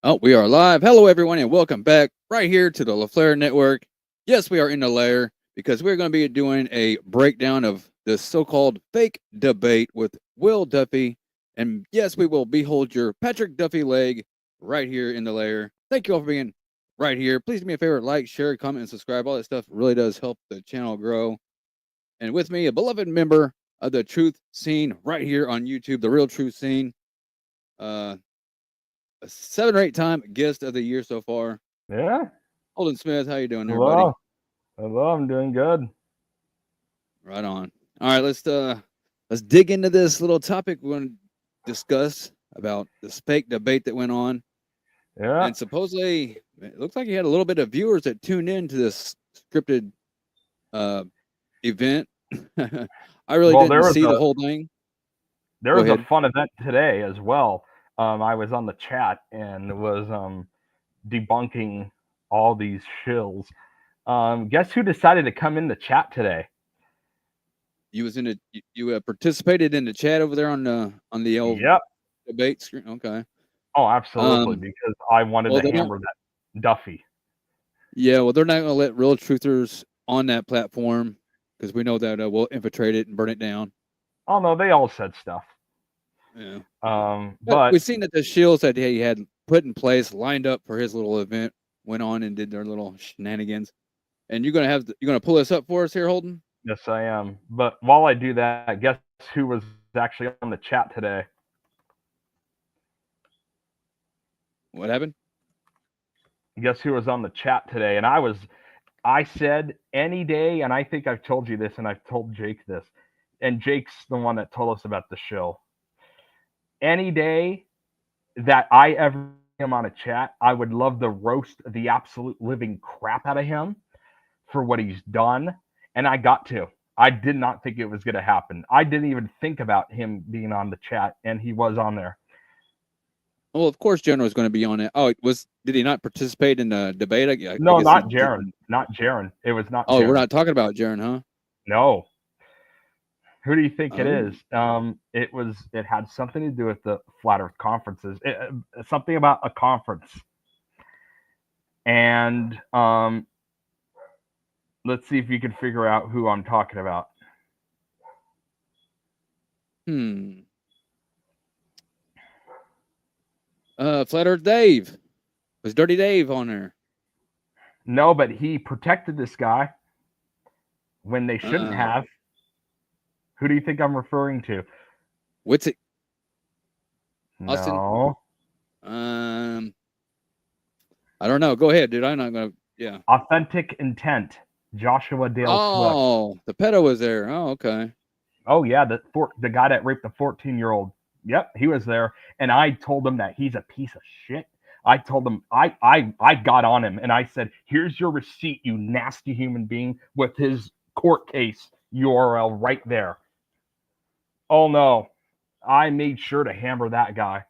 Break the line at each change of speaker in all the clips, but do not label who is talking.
Oh, we are live. Hello, everyone, and welcome back right here to the LaFleur Network. Yes, we are in the lair because we're going to be doing a breakdown of the so-called fake debate with Will Duffy. And yes, we will behold your Patrick Duffy leg right here in the lair. Thank you all for being right here. Please do me a favor, like, share, comment, and subscribe. All that stuff really does help the channel grow. And with me, a beloved member of the Truth Scene right here on YouTube, the Real Truth Scene. A 7 or 8 time guest of the year so far.
Yeah.
Holden Smith, how you doing there, buddy?
Hello. Hello. I'm doing good.
Right on. All right, let's dig into this little topic we're going to discuss about this fake debate that went on.
Yeah.
And supposedly, it looks like you had a little bit of viewers that tuned in to this scripted event. I really
Well,
didn't see the whole thing.
there
Go
was a
ahead.
fun event today as well. I was on the chat and was debunking all these shills. Guess who decided to come in the chat today?
You was in a you participated in the chat over there on the old
Yep.
debate screen. Okay.
Oh, absolutely. Because I wanted
Well,
to
they don't.
hammer that Duffy.
Yeah, well, they're not going to let real truthers on that platform because we know that we'll infiltrate it and burn it down.
Oh no, they all said stuff.
Yeah. But
But
we've seen that the shields that he had put in place, lined up for his little event, went on and did their little shenanigans. And you're gonna pull this up for us here, Holden?
yes, I am. But while I do that, guess who was actually on the chat today?
What happened?
Guess who was on the chat today? And I said any day, and I think I've told you this, and I've told Jake this, and Jake's the one that told us about the show. Any day that I ever see him on a chat, I would love to roast the absolute living crap out of him for what he's done. And I got to. I did not think it was going to happen. I didn't even think about him being on the chat, and he was on there.
Well, of course, General is going to be on it. Oh, did he not participate in the debate? I
No,
guess he
not Jaron.
didn't.
Not Jaron. It was not
Oh, we're
Jaron.
not talking about Jaron, huh?
No. Who do you think it
Oh.
is? It had something to do with the Flat Earth conferences. Something about a conference. And let's see if you can figure out who I'm talking about.
Flat Earth Dave. Was Dirty Dave on there?
No, but he protected this guy when they shouldn't have. Who do you think I'm referring to?
What's it?
Austin?
No. I don't know. Go ahead, dude. I'm not gonna. Yeah.
Authentic Intent. Joshua Dale Swift.
Oh, the pedo was there. Oh, okay.
Oh yeah, the guy that raped the 14-year-old. Yep, he was there, and I told him that he's a piece of shit. I told him I got on him, and I said, "Here's your receipt, you nasty human being," with his court case URL right there. Oh no, I made sure to hammer that guy.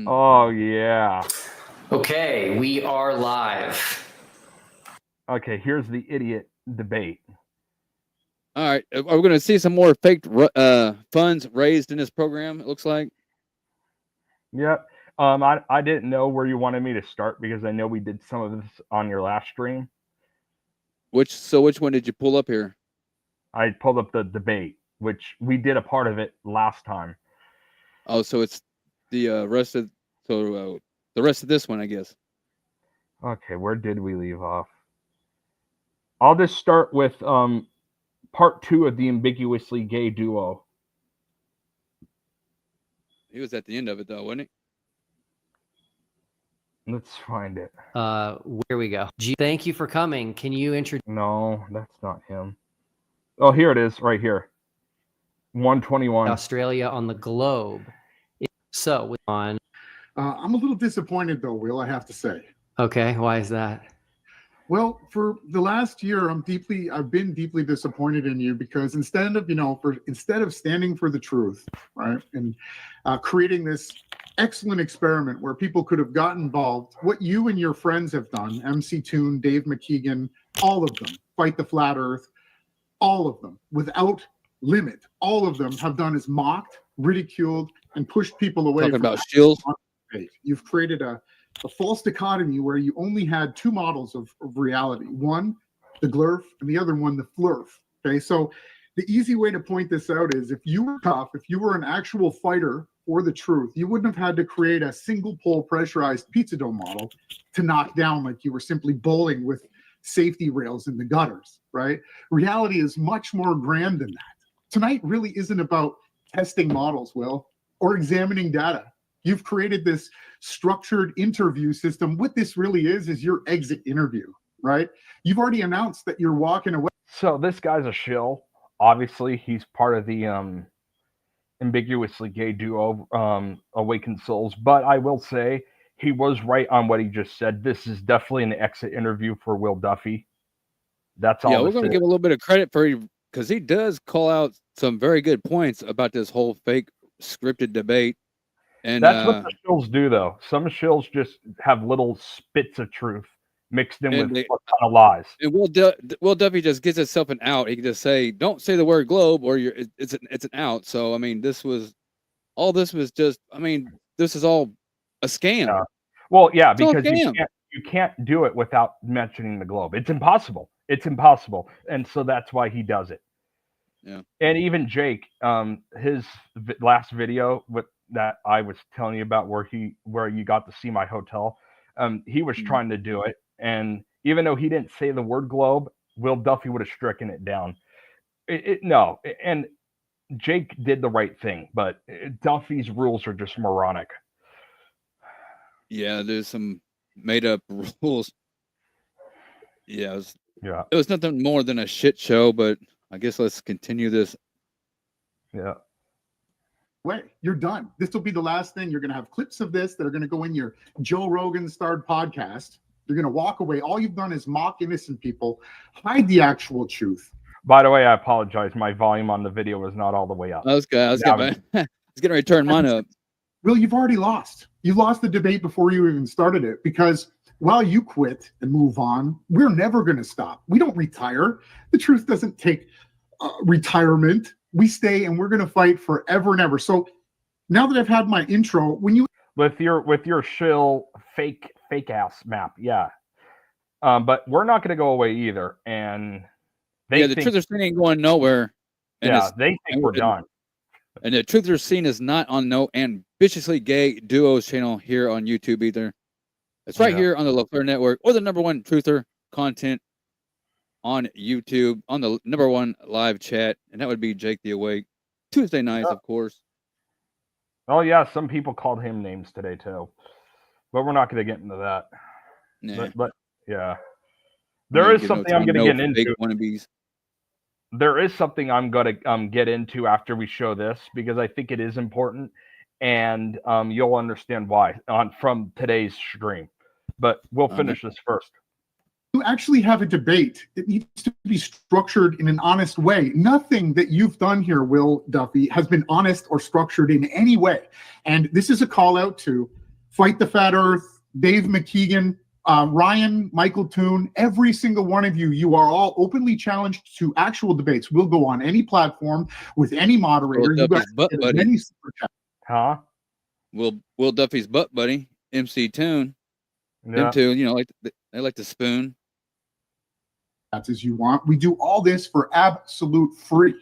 Oh yeah.
Okay, we are live.
Okay, here's the idiot debate.
All right, are we going to see some more fake funds raised in this program? It looks like.
Yep. I didn't know where you wanted me to start because I know we did some of this on your last stream.
Which one did you pull up here?
I pulled up the debate, which we did a part of it last time.
Oh, so it's the rest of the rest of this one, I guess.
Okay, where did we leave off? I'll just start with part 2 of the ambiguously gay duo.
He was at the end of it, though, wasn't he?
Let's find it.
Where we go. Thank you for coming. Can you introduce?
No, that's not him. Oh, here it is, right here. 121.
Australia on the globe. So, on.
I'm a little disappointed, though, Will, I have to say.
Okay, why is that?
Well, for the last year, I've been deeply disappointed in you because instead of standing for the truth, right, and creating this excellent experiment where people could have gotten involved, what you and your friends have done, MC Toon, Dave McKeegan, all of them, Fight the Flat Earth, all of them, without limit, all of them have done is mocked, ridiculed, and pushed people away.
Talking
from
about Shields.
debate. You've created a false dichotomy where you only had two models of reality. One, the glurf, and the other one, the flurf. Okay, so the easy way to point this out is if you were tough, if you were an actual fighter for the truth, you wouldn't have had to create a single pole pressurized pizza dough model to knock down like you were simply bowling with safety rails in the gutters, right? Reality is much more grand than that. Tonight really isn't about testing models, Will, or examining data. You've created this structured interview system. What this really is your exit interview, right? You've already announced that you're walking away.
So this guy's a shill. Obviously, he's part of the ambiguously gay duo Awakened Souls. But I will say he was right on what he just said. This is definitely an exit interview for Will Duffy. That's all.
Yeah, we're going to give a little bit of credit for him because he does call out some very good points about this whole fake scripted debate. And
that's what the shills do, though. Some shills just have little spits of truth mixed in with a ton of lies.
And Will Duffy just gives himself an out. He can just say, "Don't say the word globe," or it's an out. So I mean, this was just. I mean, this is all a scam.
Yeah. Well, yeah, because you can't do it without mentioning the globe. It's impossible. It's impossible, and so that's why he does it.
Yeah.
And even Jake, his last video that I was telling you about, where you got to see my hotel, he was trying to do it, and even though he didn't say the word globe, Will Duffy would have stricken it down. No, and Jake did the right thing, but Duffy's rules are just moronic.
Yeah, there's some made up rules. Yeah,
it
was nothing more than a shit show, but I guess let's continue this.
Yeah.
Wait, you're done. This will be the last thing. You're going to have clips of this that are going to go in your Joe Rogan starred podcast. You're going to walk away. All you've done is mock innocent people, hide the actual truth.
By the way, I apologize. My volume on the video was not all the way up.
I was going to return mine up.
Will, you've already lost. You lost the debate before you even started it because while you quit and move on, we're never going to stop. We don't retire. The truth doesn't take retirement. We stay and we're going to fight forever and ever. So now that I've had my intro, when you
with your shill fake ass map, yeah. But we're not going to go away either. And
the Truthers Scene ain't going nowhere.
And they think we're done.
And the Truthers Scene is not on no ambitiously gay duos channel here on YouTube either. It's right here on the LaFleur Network, or the #1 truther content on YouTube, on the #1 live chat, and that would be Jake the Awake. Tuesday nights, of course.
Oh, yeah, some people called him names today, too. But we're not going to get into that.
Nah.
But yeah. There is something I'm going to get into. There is something I'm going to get into after we show this, because I think it is important, and you'll understand why from today's stream. But we'll finish this first.
You actually have a debate. It needs to be structured in an honest way. Nothing that you've done here, Will Duffy, has been honest or structured in any way. And this is a call out to Fight the Fat Earth, Dave McKeegan, Ryan, Michael Toon, every single one of you. You are all openly challenged to actual debates. We'll go on any platform with any moderator. You guys get many super chats.
Huh?
Will Duffy's butt buddy, MC Toon. Them two, they like to spoon.
That's as you want. We do all this for absolute free.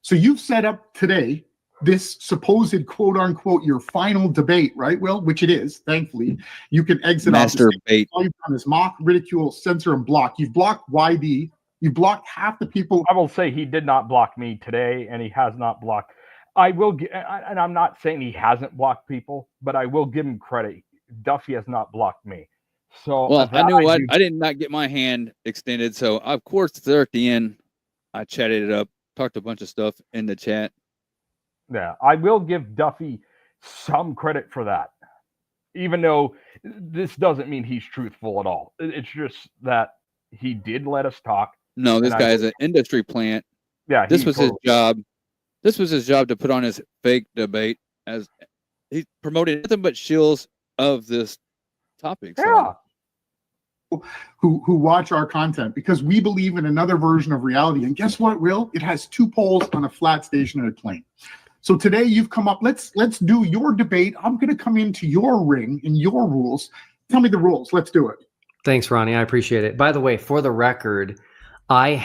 So you've set up today this supposed quote unquote your final debate, right, Will? Which it is, thankfully. You can exit
Master bait.
All you've done is mock, ridicule, censor, and block. You've blocked YD. You've blocked half the people.
I will say he did not block me today, and he has not blocked. I will, and I'm not saying he hasn't blocked people, but I will give him credit. Duffy has not blocked me. So
well, I knew I did not get my hand extended. So of course, there at the end, I chatted it up, talked a bunch of stuff in the chat.
Yeah, I will give Duffy some credit for that, even though this doesn't mean he's truthful at all. It's just that he did let us talk.
No, this guy is an industry plant.
Yeah,
this was his job. This was his job to put on his fake debate, as he promoted nothing but shills of this topic.
Yeah.
Who watch our content, because we believe in another version of reality. And guess what, Will? It has two poles on a flat stationary plane. So today you've come up. Let's do your debate. I'm going to come into your ring and your rules. Tell me the rules. Let's do it.
Thanks, Ronnie. I appreciate it. By the way, for the record, I'm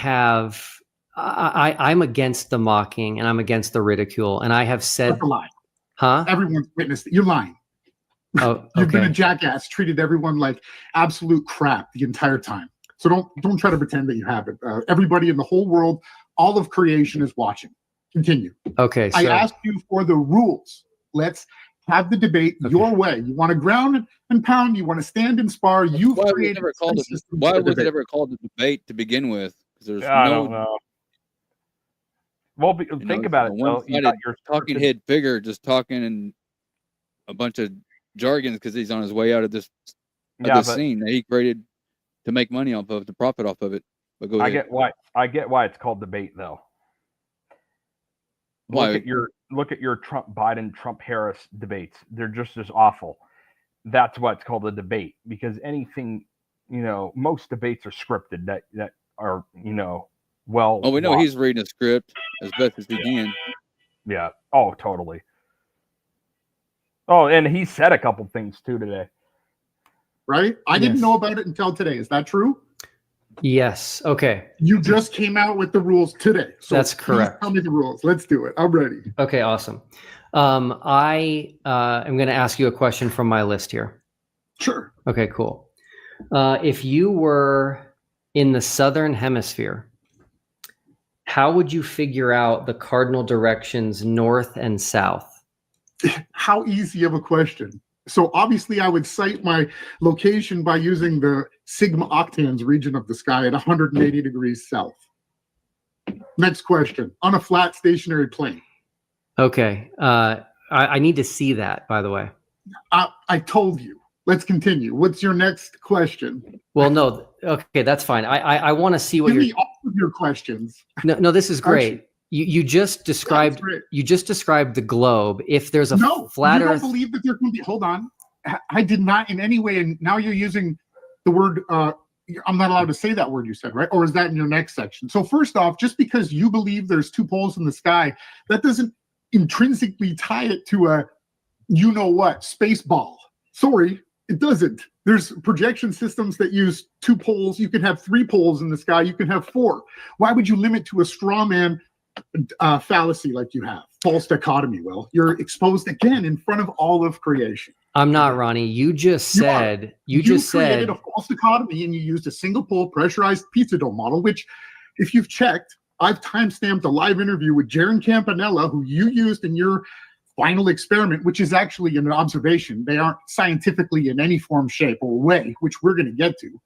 against the mocking and I'm against the ridicule. And I have said,
That's a lie.
huh?
Everyone's witnessed it. You're lying.
Oh,
You've been a
okay.
jackass, treated everyone like absolute crap the entire time. So don't try to pretend that you haven't. Everybody in the whole world, all of creation is watching. Continue.
Okay.
I
So,
asked you for the rules. Let's have the debate your way. You want to ground and pound. You want to stand and spar. You've
Why was it
created
ever called
a system
why
for
was it
debate.
ever called a debate to begin with? Because there's
I
no
don't know. Well, think about it. Though. You got your
talking head figure just talking and a bunch of jargons because he's on his way out of this scene that he created to make money off of, to profit off of it. But go ahead.
I get why it's called debate though.
Why?
Look at your Trump Biden Trump Harris debates. They're just as awful. That's why it's called a debate, because anything, most debates are scripted that are, well.
Oh, we know he's reading a script as best as he can.
Yeah. Oh, totally. Oh, and he said a couple things too today.
Right? I didn't know about it until today. Is that true?
yes. Okay.
You just came out with the rules today. So
That's correct.
Tell me the rules. Let's do it. I'm ready.
Okay. Awesome. I am going to ask you a question from my list here.
Sure.
Okay, cool. If you were in the Southern Hemisphere, how would you figure out the cardinal directions north and south?
How easy of a question. So obviously I would cite my location by using the sigma octans region of the sky at 180 degrees south. Next question. On a flat stationary plane.
Okay. I need to see that, by the way.
I told you. Let's continue. What's your next question?
Well, no. Okay, that's fine. I want to see what
Give
you're.
me all of your questions.
No, this is great. You just described the globe. If there's a flat
you don't
Earth,
believe that there can be. Hold on, I did not in any way. And now you're using the word. I'm not allowed to say that word you said, right? Or is that in your next section? So first off, just because you believe there's two poles in the sky, that doesn't intrinsically tie it to a, space ball. Sorry, it doesn't. There's projection systems that use two poles. You can have 3 poles in the sky. You can have 4. Why would you limit to a straw man fallacy like you have? False dichotomy. Well, you're exposed again in front of all of creation.
I'm not, Ronnie. You just said you
created a false dichotomy, and you used a single pole pressurized pizza dough model, which, if you've checked, I've timestamped a live interview with Jaron Campanella, who you used in your final experiment, which is actually an observation. They aren't scientifically in any form, shape, or way, which we're going to get to.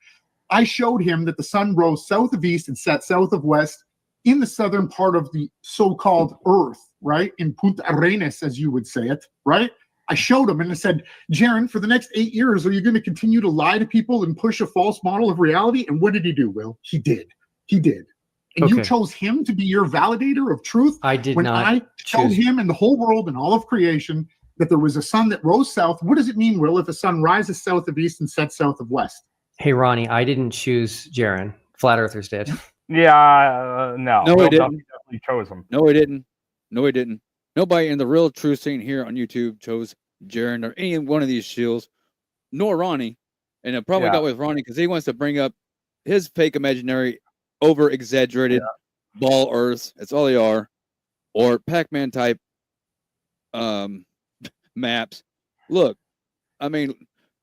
I showed him that the sun rose south of east and set south of west in the southern part of the so-called Earth, right? In Punta Arenas, as you would say it, right? I showed him and I said, Jaron, for the next 8 years, are you going to continue to lie to people and push a false model of reality? And what did he do, Will? He did. And you chose him to be your validator of truth.
I did
when
not.
I told him and the whole world and all of creation that there was a sun that rose south. What does it mean, Will, if a sun rises south of east and sets south of west?
Hey, Ronnie, I didn't choose Jaron. Flat Earthers did.
Yeah, no.
No, he didn't.
Definitely chose him.
No, he didn't. Nobody in the real true scene here on YouTube chose Jaron or any one of these shills, nor Ronnie. And it probably got with Ronnie because he wants to bring up his fake imaginary, over-exaggerated ball Earths. That's all they are. Or Pac-Man type maps. Look, I mean,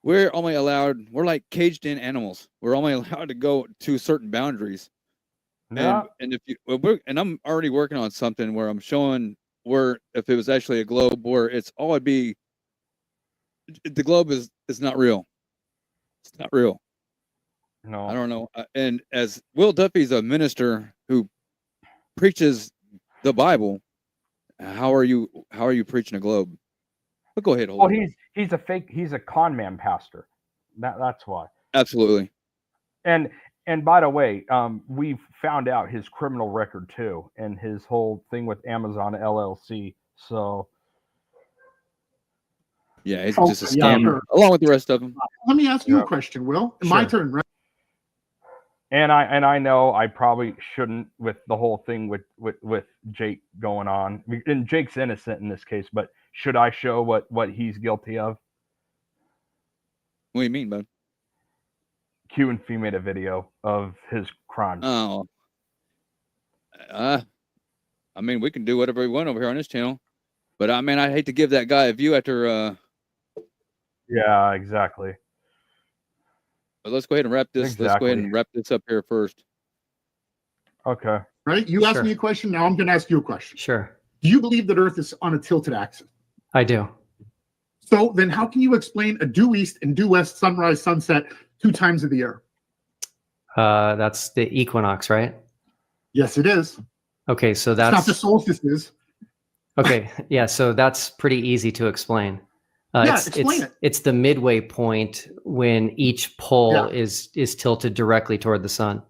we're like caged-in animals. We're only allowed to go to certain boundaries. Yeah. And I'm already working on something where I'm showing where if it was actually a globe, where the globe is not real. It's not real.
No,
I don't know. And as Will Duffy's a minister who preaches the Bible, how are you preaching a globe? But go ahead.
Well, he's a con man pastor. That's why.
Absolutely.
And by the way, we've found out his criminal record too, and his whole thing with Amazon LLC. So
yeah, it's just a scammer, along with the rest of them.
Let me ask you a question, Will. My turn, right?
And I know I probably shouldn't with the whole thing with Jake going on. And Jake's innocent in this case, but should I show what he's guilty of?
What do you mean, bud?
Q and Fee made a video of his crimes.
Oh. I mean, we can do whatever we want over here on this channel. But I mean, I hate to give that guy a view after
Yeah, exactly.
But let's go ahead and wrap this. Let's go ahead and wrap this up here first.
Okay.
Right? You asked me a question. Now I'm going to ask you a question.
Sure.
Do you believe that Earth is on a tilted axis?
I do.
So then how can you explain a due east and due west sunrise, sunset 2 times of the year?
That's the equinox, right?
Yes, it is.
Okay, so
It's
that's
not the solstices.
okay. Yeah, so that's pretty easy to explain.
Explain it.
It's the midway point when each pole is tilted directly toward the sun.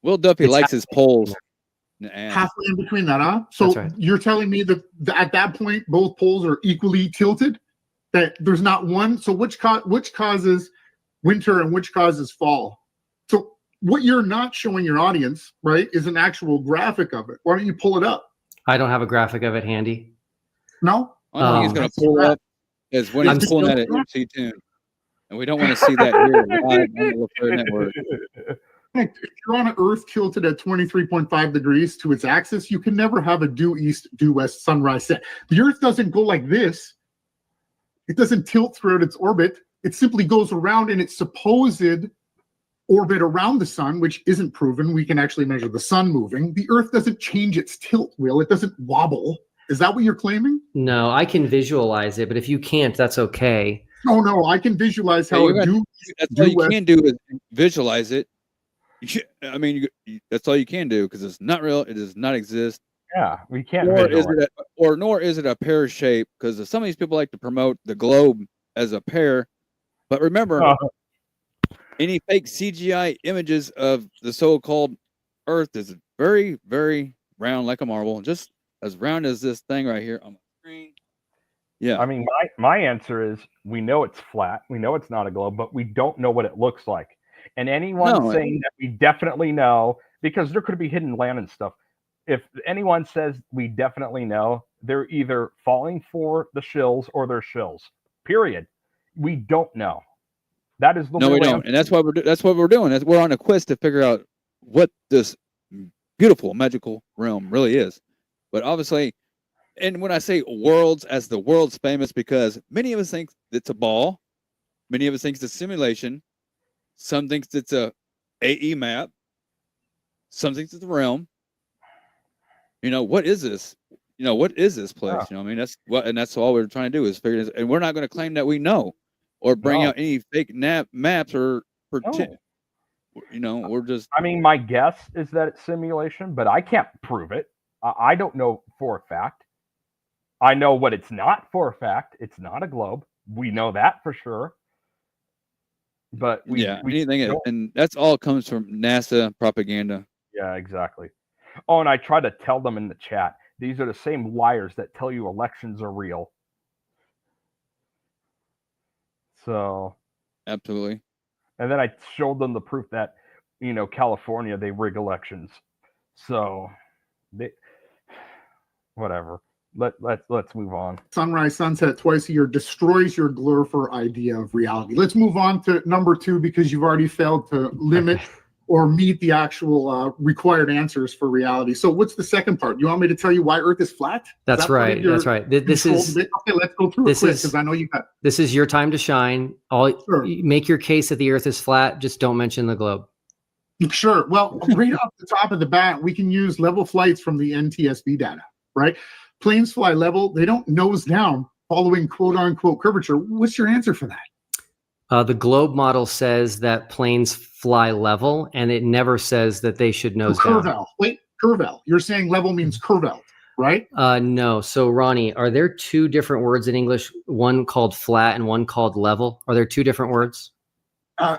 Will Duffy likes his poles.
Halfway in between that, huh? So
That's right.
you're telling me that at that point both poles are equally tilted? That there's not one? So which causes winter and which causes fall? So what you're not showing your audience, right, is an actual graphic of it. Why don't you pull it up?
I don't have a graphic of it handy.
No?
I know he's going to pull up is when he's pulling that at MC Tune. And we don't want to see that here live on the LaFleur Network.
If you're on an Earth tilted at 23.5 degrees to its axis, you can never have a due east, due west sunrise set. The Earth doesn't go like this. It doesn't tilt throughout its orbit. It simply goes around in its supposed orbit around the sun, which isn't proven. We can actually measure the sun moving. The Earth doesn't change its tilt, Will. It doesn't wobble. Is that what you're claiming?
No, I can visualize it, but if you can't, that's okay.
No, I can visualize how
that's all you can do is visualize it. I mean, that's all you can do because it's not real. It does not exist.
Yeah, we can't.
Nor is it a pear shape because some of these people like to promote the globe as a pear. But remember, any fake CGI images of the so-called Earth is very, very round like a marble, just as round as this thing right here on the screen. Yeah.
I mean, my answer is we know it's flat. We know it's not a globe, but we don't know what it looks like. And anyone saying that we definitely know, because there could be hidden land and stuff. If anyone says we definitely know, they're either falling for the shills or they're shills. Period. We don't know. That is the
no, we don't, and that's what we're doing. We're on a quest to figure out what this beautiful magical realm really is. But obviously, and when I say worlds as the world's famous, because many of us think it's a ball, many of us think it's a simulation. Some thinks it's a AE map. Some thinks it's a realm. You know, what is this? You know, what is this place?
Yeah.
You know, I mean, that's all we're trying to do is figure this. And we're not going to claim that we know or bring out any fake maps or pretend. You know, we're just.
I mean, my guess is that it's simulation, but I can't prove it. I don't know for a fact. I know what it's not for a fact. It's not a globe. We know that for sure. But
anything, and that's all comes from NASA propaganda.
Yeah, exactly. Oh, and I try to tell them in the chat, these are the same liars that tell you elections are real. So,
absolutely.
And then I showed them the proof that, you know, California, they rig elections. So, whatever. Let's move on.
Sunrise, sunset twice a year destroys your glorifier idea of reality. Let's move on to number 2 because you've already failed to limit or meet the actual required answers for reality. So what's the second part? You want me to tell you why Earth is flat?
That's right. That's right. This is
okay. Let's go through it quick because I know you got.
This is your time to shine. Make your case that the Earth is flat. Just don't mention the globe.
Sure. Well, right off the top of the bat, we can use level flights from the NTSB data, right? Planes fly level. They don't nose down following quote unquote curvature. What's your answer for that?
The globe model says that planes fly level, and it never says that they should nose down.
Curvel. Wait, curvel. You're saying level means curvel, right?
No. So, Ronnie, are there 2 different words in English, one called flat and one called level? Are there 2 different words?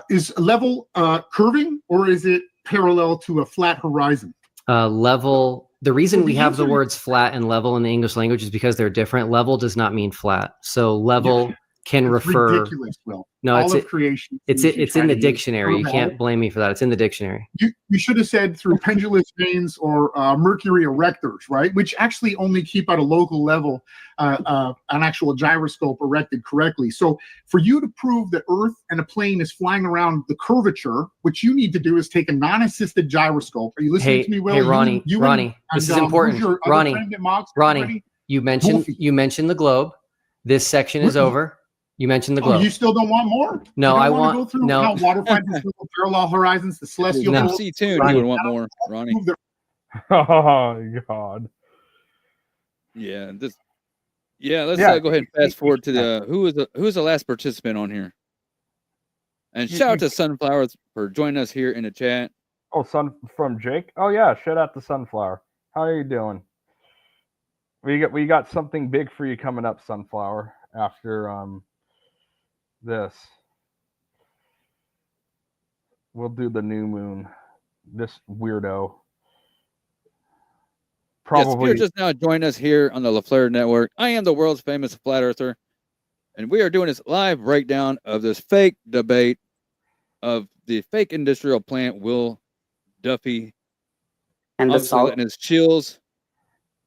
Is level curving, or is it parallel to a flat horizon?
Level. The reason we have the words flat and level in the English language is because they're different. Level does not mean flat. So level can refer.
Ridiculous, Will.
No,
all
it's
of creation.
it's
seems to
it's
try
in the
to
dictionary. You
prove
can't blame me for that. It's in the dictionary.
you should have said through pendulous veins or mercury erectors, right? Which actually only keep at a local level an actual gyroscope erected correctly. So for you to prove that Earth and a plane is flying around the curvature, what you need to do is take a non-assisted gyroscope. Are you listening to me, Will?
Hey, Ronnie, this is important.
Who's your other
Ronnie,
friend that mocks
Ronnie,
everybody?
you
Duffy.
mentioned the globe. This section is over. You mentioned the globe.
Oh, you still don't want more?
No,
you don't
I
want to
want
go through how water finds its parallel horizons, the celestial.
No.
See tune. He would want more, Ronnie.
Oh God.
Yeah, let's
Yeah.
go ahead and fast forward to the who's the last participant on here. And shout out to Sunflowers for joining us here in the chat.
Oh, from Jake. Oh yeah, shout out to Sunflower. How are you doing? We got something big for you coming up, Sunflower. After this, we'll do the new moon. This weirdo.
Yes, if you're just now joining us here on the LaFleur Network, I am the world's famous flat earther, and we are doing this live breakdown of this fake debate of the fake industrial plant Will Duffy,
and the
obviously
salt.
letting his chills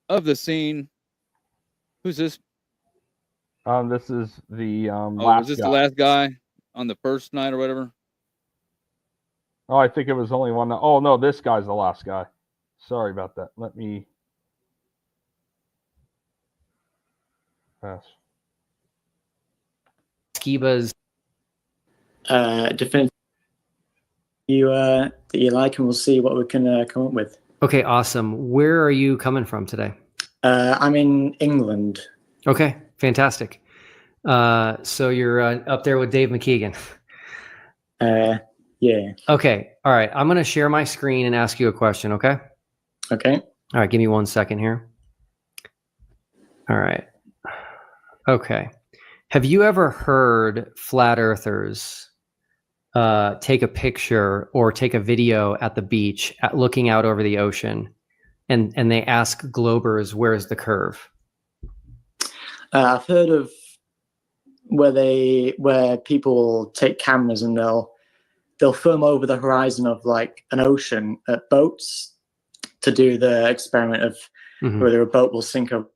of the scene. Who's this?
This is the
Was this the last guy on the first night or whatever?
Oh, I think it was only one. Oh no, this guy's the last guy. Sorry about that. Let me pass.
Skiba's
Definitive that you like, and we'll see what we can come up with.
Okay, awesome. Where are you coming from today?
I'm in England.
Okay, fantastic. So you're up there with Dave McKeegan.
Yeah.
Okay, all right. I'm going to share my screen and ask you a question, okay?
Okay.
All right, give me 1 second here. All right. Okay. Have you ever heard flat earthers take a picture or take a video at the beach looking out over the ocean and they ask globers, where's the curve?
I've heard of where people take cameras and they'll film over the horizon of like an ocean at boats to do the experiment of whether a boat will sink over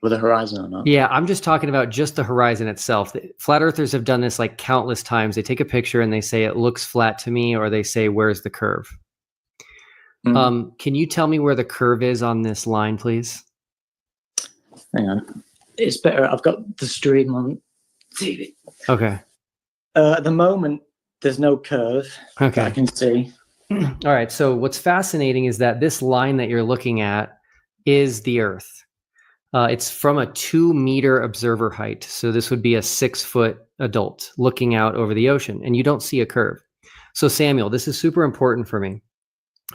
the horizon or not.
Yeah, I'm just talking about just the horizon itself. Flat earthers have done this like countless times. They take a picture and they say it looks flat to me, or they say, where's the curve? Can you tell me where the curve is on this line, please?
Hang on. It's better. I've got the stream on TV.
Okay.
At the moment, there's no curve that I can see.
All right. So what's fascinating is that this line that you're looking at is the Earth. It's from a 2-meter observer height. So this would be a 6-foot adult looking out over the ocean, and you don't see a curve. So Samuel, this is super important for me.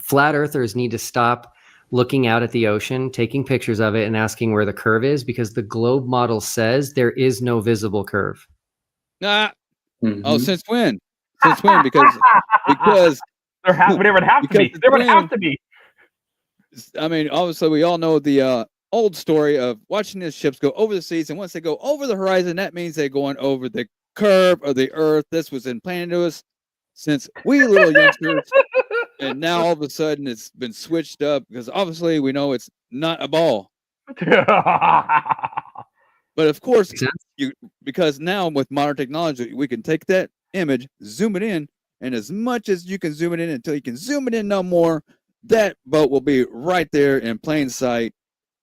Flat earthers need to stop looking out at the ocean, taking pictures of it, and asking where the curve is, because the globe model says there is no visible curve.
Nah. Oh, since when? Since when? Because
there would have to be. There would have to be.
I mean, obviously, we all know the old story of watching these ships go over the seas, and once they go over the horizon, that means they're going over the curve of the Earth. This was implanted to us since we little youngsters, and now all of a sudden it's been switched up because obviously we know it's not a ball. But of course, because now with modern technology, we can take that image, zoom it in, and as much as you can zoom it in until you can zoom it in no more, that boat will be right there in plain sight,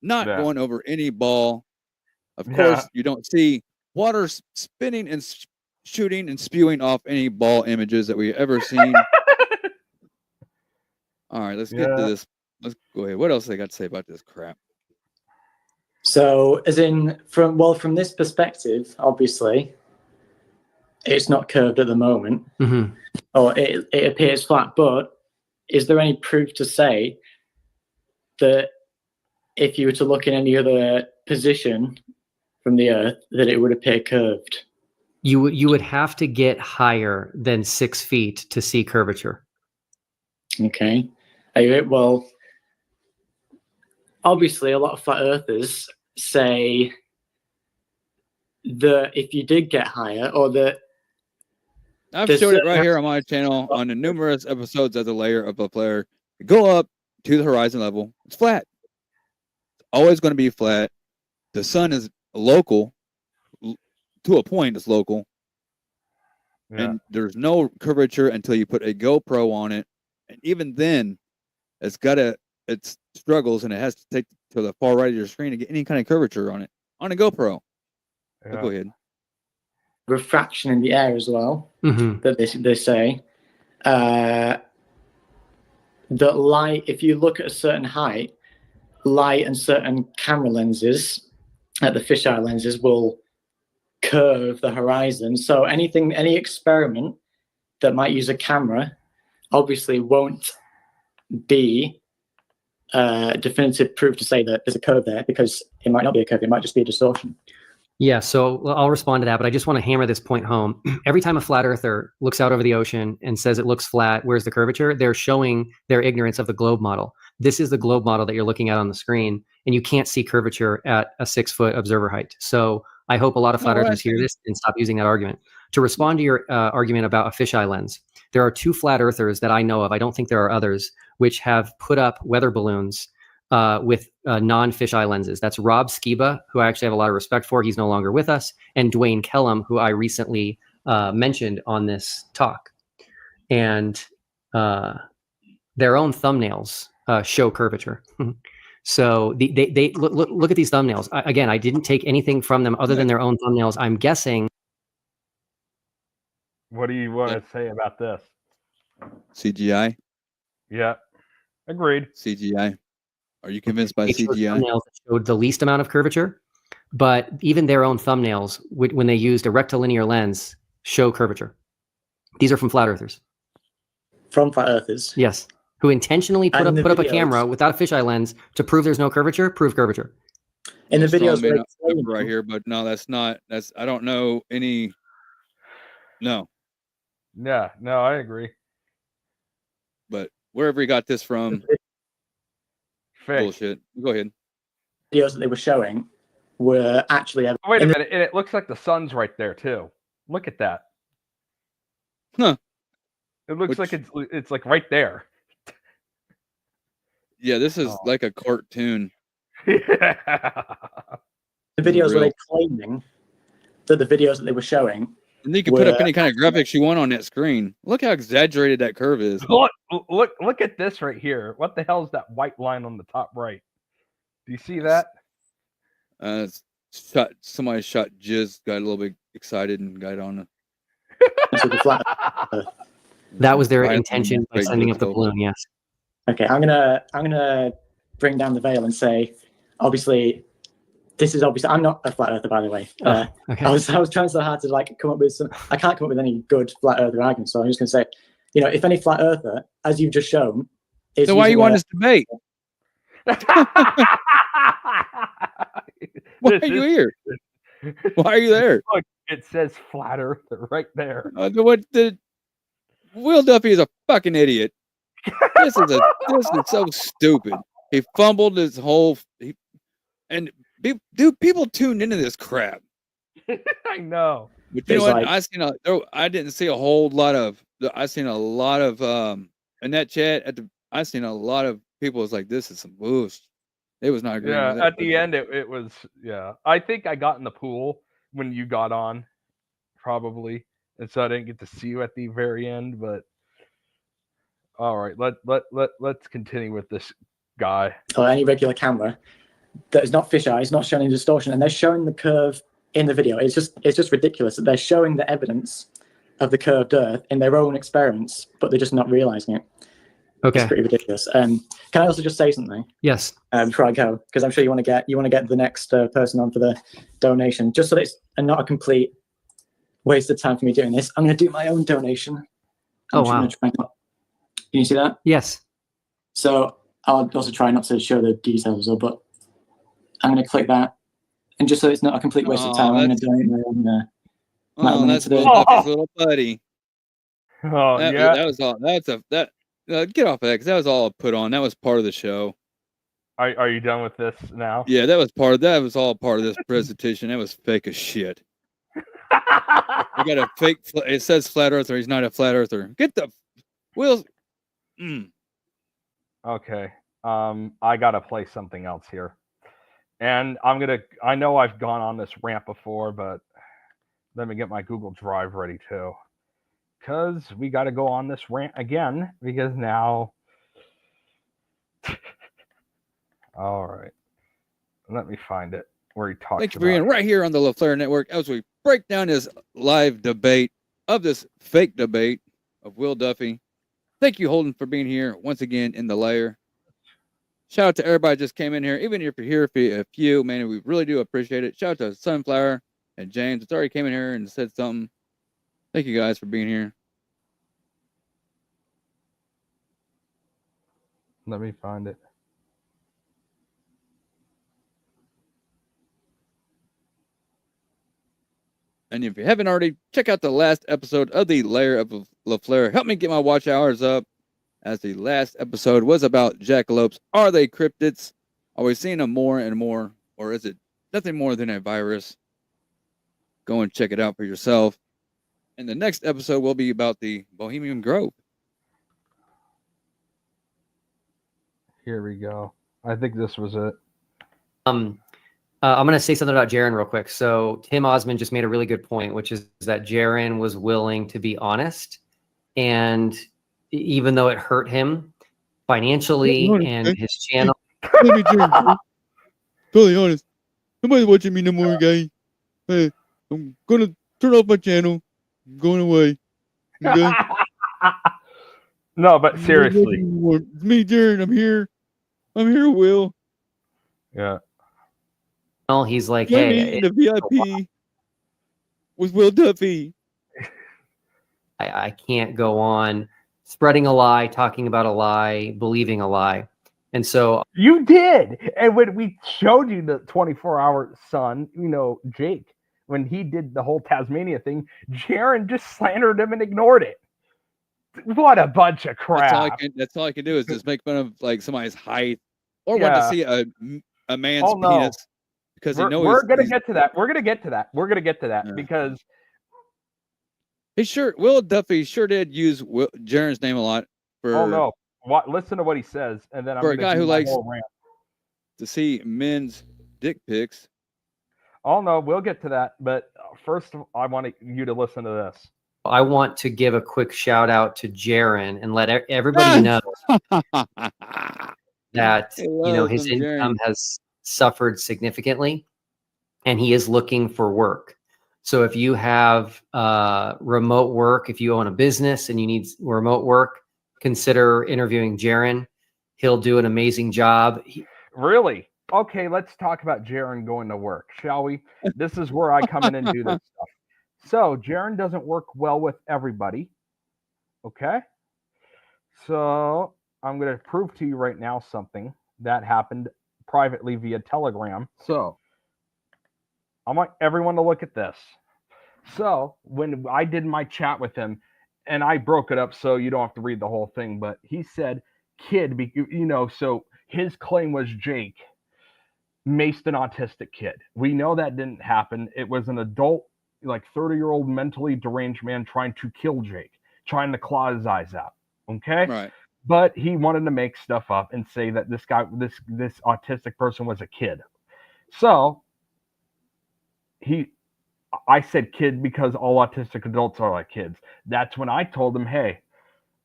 not going over any ball. Of course, you don't see water spinning and shooting and spewing off any ball images that we've ever seen. All right, let's get to this. Let's go ahead. What else they got to say about this crap?
So, as in, from this perspective, obviously, it's not curved at the moment, or it appears flat. But is there any proof to say that if you were to look in any other position from the Earth, that it would appear curved?
You would have to get higher than 6 feet to see curvature.
Okay. Well, obviously, a lot of flat earthers say that if you did get higher, or that
I've
There's
showed it right
certain
here on my channel on the numerous episodes as a layer of a flare. Go up to the horizon level. It's flat. It's always going to be flat. The sun is local to a point. It's local, and there's no curvature until you put a GoPro on it, and even then, it struggles and it has to take to the far right of your screen to get any kind of curvature on it on a GoPro.
Yeah.
Go ahead.
refraction in the air as well
Mhm.
that they say. That light, if you look at a certain height, light and certain camera lenses, the fisheye lenses, will curve the horizon. So any experiment that might use a camera obviously won't be definitive proof to say that there's a curve there, because it might not be a curve, it might just be a distortion.
Yeah, so I'll respond to that, but I just want to hammer this point home. Every time a flat earther looks out over the ocean and says it looks flat, where's the curvature? They're showing their ignorance of the globe model. This is the globe model that you're looking at on the screen, and you can't see curvature at a 6-foot observer height. So I hope a lot of flat earthers hear this and stop using that argument. To respond to your argument about a fisheye lens, there are 2 flat earthers that I know of, I don't think there are others, which have put up weather balloons with non-fisheye lenses. That's Rob Skiba, who I actually have a lot of respect for. He's no longer with us, and Dwayne Kellum, who I recently mentioned on this talk. And their own thumbnails show curvature. So they look at these thumbnails. Again, I didn't take anything from them other than their own thumbnails. I'm guessing.
What do you want to say about this?
CGI.
Yeah, agreed.
CGI. Are you convinced by
They showed
CGI?
thumbnails that showed the least amount of curvature, but even their own thumbnails, when they used a rectilinear lens, show curvature. These are from flat earthers.
From flat earthers?
Yes, who intentionally put
And
up a
videos-
camera without a fisheye lens to prove there's no curvature. Prove curvature.
In the videos
Strong man
where
up right here, but no, that's not. That's I don't know any. No,
Yeah, no, I agree.
but wherever he got this from,
Fake.
bullshit. Go ahead.
videos that they were showing were actually
Wait a minute, and it looks like the sun's right there too. Look at that.
Huh.
It looks like it's like right there.
Yeah, this is like a cartoon.
Yeah.
the videos where
Real.
they're claiming that the videos that they were showing.
And you can put up any kind of graphics you want on that screen. Look how exaggerated that curve is.
Look at this right here. What the hell is that white line on the top right? Do you see that?
Somebody shot jizz, got a little bit excited and got on it.
So the flat.
That was their
Right on
intention
the
by sending up the
telescope.
balloon. Yes.
Okay, I'm gonna bring down the veil and say, obviously, this is obviously. I'm not a flat earther, by the way.
Okay.
I was trying so hard to come up with some. I can't come up with any good flat earther arguments, so I'm just gonna say, if any flat earther, as you've just shown, is
So why you
using
want this debate? Why are you here? Why are you there?
Look, it says flat earther right there.
Will Duffy is a fucking idiot. This is so stupid. He fumbled his whole. People tuned into this crap.
I know.
But you know
It's
what? I didn't see a whole lot of. I seen a lot of in that chat. I seen a lot of people was like, "This is some bullshit." It was not agreeing
Yeah,
with it.
at the end it was. Yeah, I think I got in the pool when you got on, probably, and so I didn't get to see you at the very end. But all right, let's continue with this guy.
or any regular camera that is not fisheye, is not showing any distortion, and they're showing the curve in the video. It's just ridiculous that they're showing the evidence of the curved Earth in their own experiments, but they're just not realizing it.
Okay.
It's pretty ridiculous. Can I also just say something
Yes.
before I go? Because I'm sure you want to get the next person on for the donation, just so that it's not a complete waste of time for me doing this. I'm going to do my own donation.
Oh, wow.
Can you see that?
Yes.
So I'll also try not to show the details, but I'm going to click that. And just so it's not a complete waste of time, I'm going to donate my own.
That's Will Duffy's little buddy.
Oh
That was all. Get off of that, because that was all put on. That was part of the show.
Are you done with this now?
Yeah, that was all part of this presentation. That was fake as shit. We got a fake. It says flat earther. He's not a flat earther. Get the Will.
Okay. I gotta play something else here, and I know I've gone on this rant before, but let me get my Google Drive ready too, because we got to go on this rant again. Because now, all right, let me find it where he talks.
Thank you for being right here on the LaFleur Network as we break down this live debate of this fake debate of Will Duffy. Thank you, Holden, for being here once again in the lair. Shout out to everybody that just came in here. Even if you're here for a few, man, we really do appreciate it. Shout out to Sunflower and James. It's already came in here and said something. Thank you guys for being here.
Let me find it.
And if you haven't already, check out the last episode of the Lair of LaFleur. Help me get my watch hours up, as the last episode was about jackalopes. Are they cryptids? Are we seeing them more and more? Or is it nothing more than a virus? Go and check it out for yourself. And the next episode will be about the Bohemian Grove.
Here we go. I think this was it.
I'm going to say something about Jaron real quick. So Tim Osmond just made a really good point, which is that Jaron was willing to be honest. And even though it hurt him financially and his channel.
Let me Jaron. Totally honest. Nobody's watching me no more, guys. Hey, I'm going to turn off my channel. I'm going away. Okay?
No, but seriously.
It's me, Jaron. I'm here. I'm here, Will.
Yeah.
Well, he's like,
Let
hey,
me in the VIP with Will Duffy.
I can't go on spreading a lie, talking about a lie, believing a lie. And so
you did. And when we showed you the 24-hour son, Jake, when he did the whole Tasmania thing, Jaron just slandered him and ignored it. What a bunch of crap.
That's all I can do is just make fun of like somebody's height or want to see a man's penis. Because
we're gonna get to that. We're gonna get to that because
Will Duffy sure did use Jaron's name a lot for.
Oh no! Listen to what he says, and then
for a guy who likes to see men's dick pics.
Oh no, we'll get to that. But first, I want you to listen to this.
I want to give a quick shout out to Jaron and let everybody know that his income has suffered significantly and he is looking for work. So if you have remote work, if you own a business and you need remote work, consider interviewing Jaron. He'll do an amazing job.
Really? Okay, let's talk about Jaron going to work, shall we? This is where I come in and do this stuff. So Jaron doesn't work well with everybody. Okay? So I'm going to prove to you right now something that happened privately via Telegram. So I want everyone to look at this. So when I did my chat with him, and I broke it up so you don't have to read the whole thing, but he said, kid, so his claim was Jake maced an autistic kid. We know that didn't happen. It was an adult, like 30-year-old mentally deranged man trying to kill Jake, trying to claw his eyes out. Okay?
Right.
But he wanted to make stuff up and say that this autistic person was a kid. So I said kid because all autistic adults are like kids. That's when I told him, hey,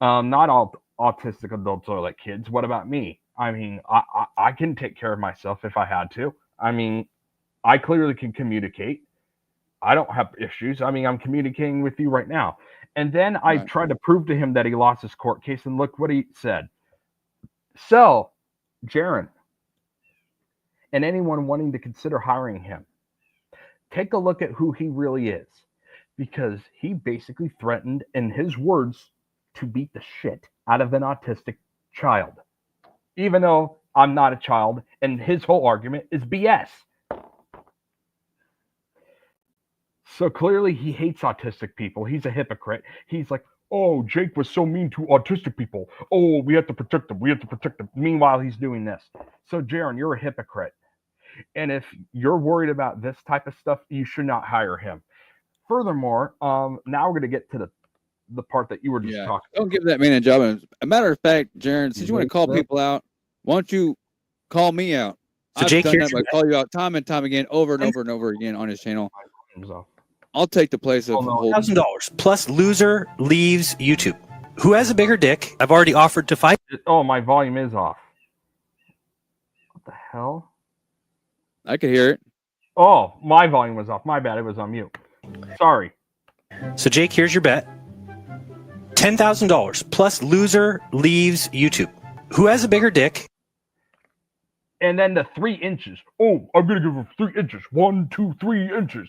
not all autistic adults are like kids. What about me? I mean, I can take care of myself if I had to. I mean, I clearly can communicate. I don't have issues. I mean, I'm communicating with you right now. And then I tried to prove to him that he lost his court case, and look what he said. So, Jaron, and anyone wanting to consider hiring him, take a look at who he really is, because he basically threatened, in his words, to beat the shit out of an autistic child, even though I'm not a child, and his whole argument is BS. So clearly he hates autistic people. He's a hypocrite. He's like, oh, Jake was so mean to autistic people. Oh, we have to protect them. We have to protect them. Meanwhile, he's doing this. So, Jaron, you're a hypocrite. And if you're worried about this type of stuff, you should not hire him. Furthermore, now we're going to get to the part that you were just talking
Don't give that man a job. And a matter of fact, Jaron, since you want to call people out, why don't you call me out?
So
I've
Jake,
done
here's
that by call you out time and time again, over and over and over again on his channel. I'll take the place of Holden.
$1,000 plus loser leaves YouTube. Who has a bigger dick? I've already offered to fight.
Oh, my volume is off. What the hell?
I could hear it.
Oh, my volume was off. My bad. It was on mute. Sorry.
So Jake, here's your bet. $10,000 plus loser leaves YouTube. Who has a bigger dick?
And then the 3 inches. Oh, I'm going to give him 3 inches. 1, 2, 3 inches.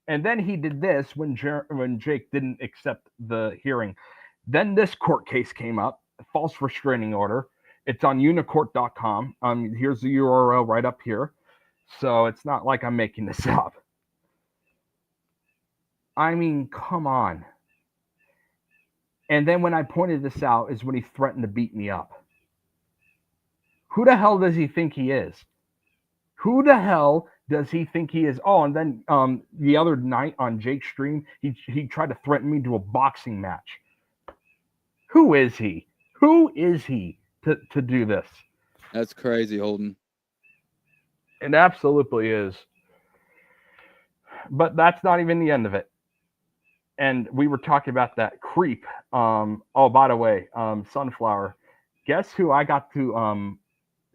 And then he did this when Jake didn't accept the hearing. Then this court case came up, false restraining order. It's on unicourt.com. Here's the URL right up here. So it's not like I'm making this up. I mean, come on. And then when I pointed this out is when he threatened to beat me up. Who the hell does he think he is? Who the hell does he think he is? Oh, and then the other night on Jake's stream, he tried to threaten me to a boxing match. Who is he? Who is he to do this?
That's crazy, Holden.
It absolutely is. But that's not even the end of it. And we were talking about that creep. Oh, by the way, Sunflower, guess who I got to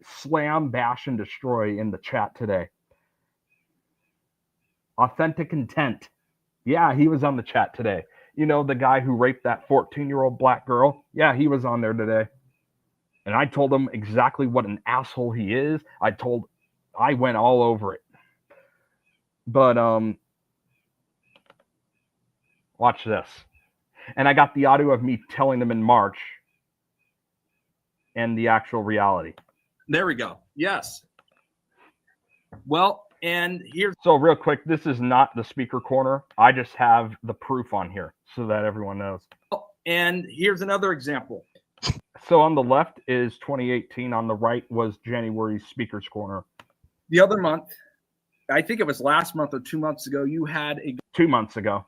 slam, bash, and destroy in the chat today? Authentic Intent. Yeah, he was on the chat today. You know, the guy who raped that 14-year-old black girl? Yeah, he was on there today. And I told him exactly what an asshole he is. I went all over it. But watch this. And I got the audio of me telling them in March and the actual reality.
There we go. Yes. Well, and here's
so real quick, this is not the speaker corner. I just have the proof on here so that everyone knows.
And here's another example.
So on the left is 2018. On the right was January's speaker's corner.
The other month, I think it was last month or 2 months ago, you had a
2 months ago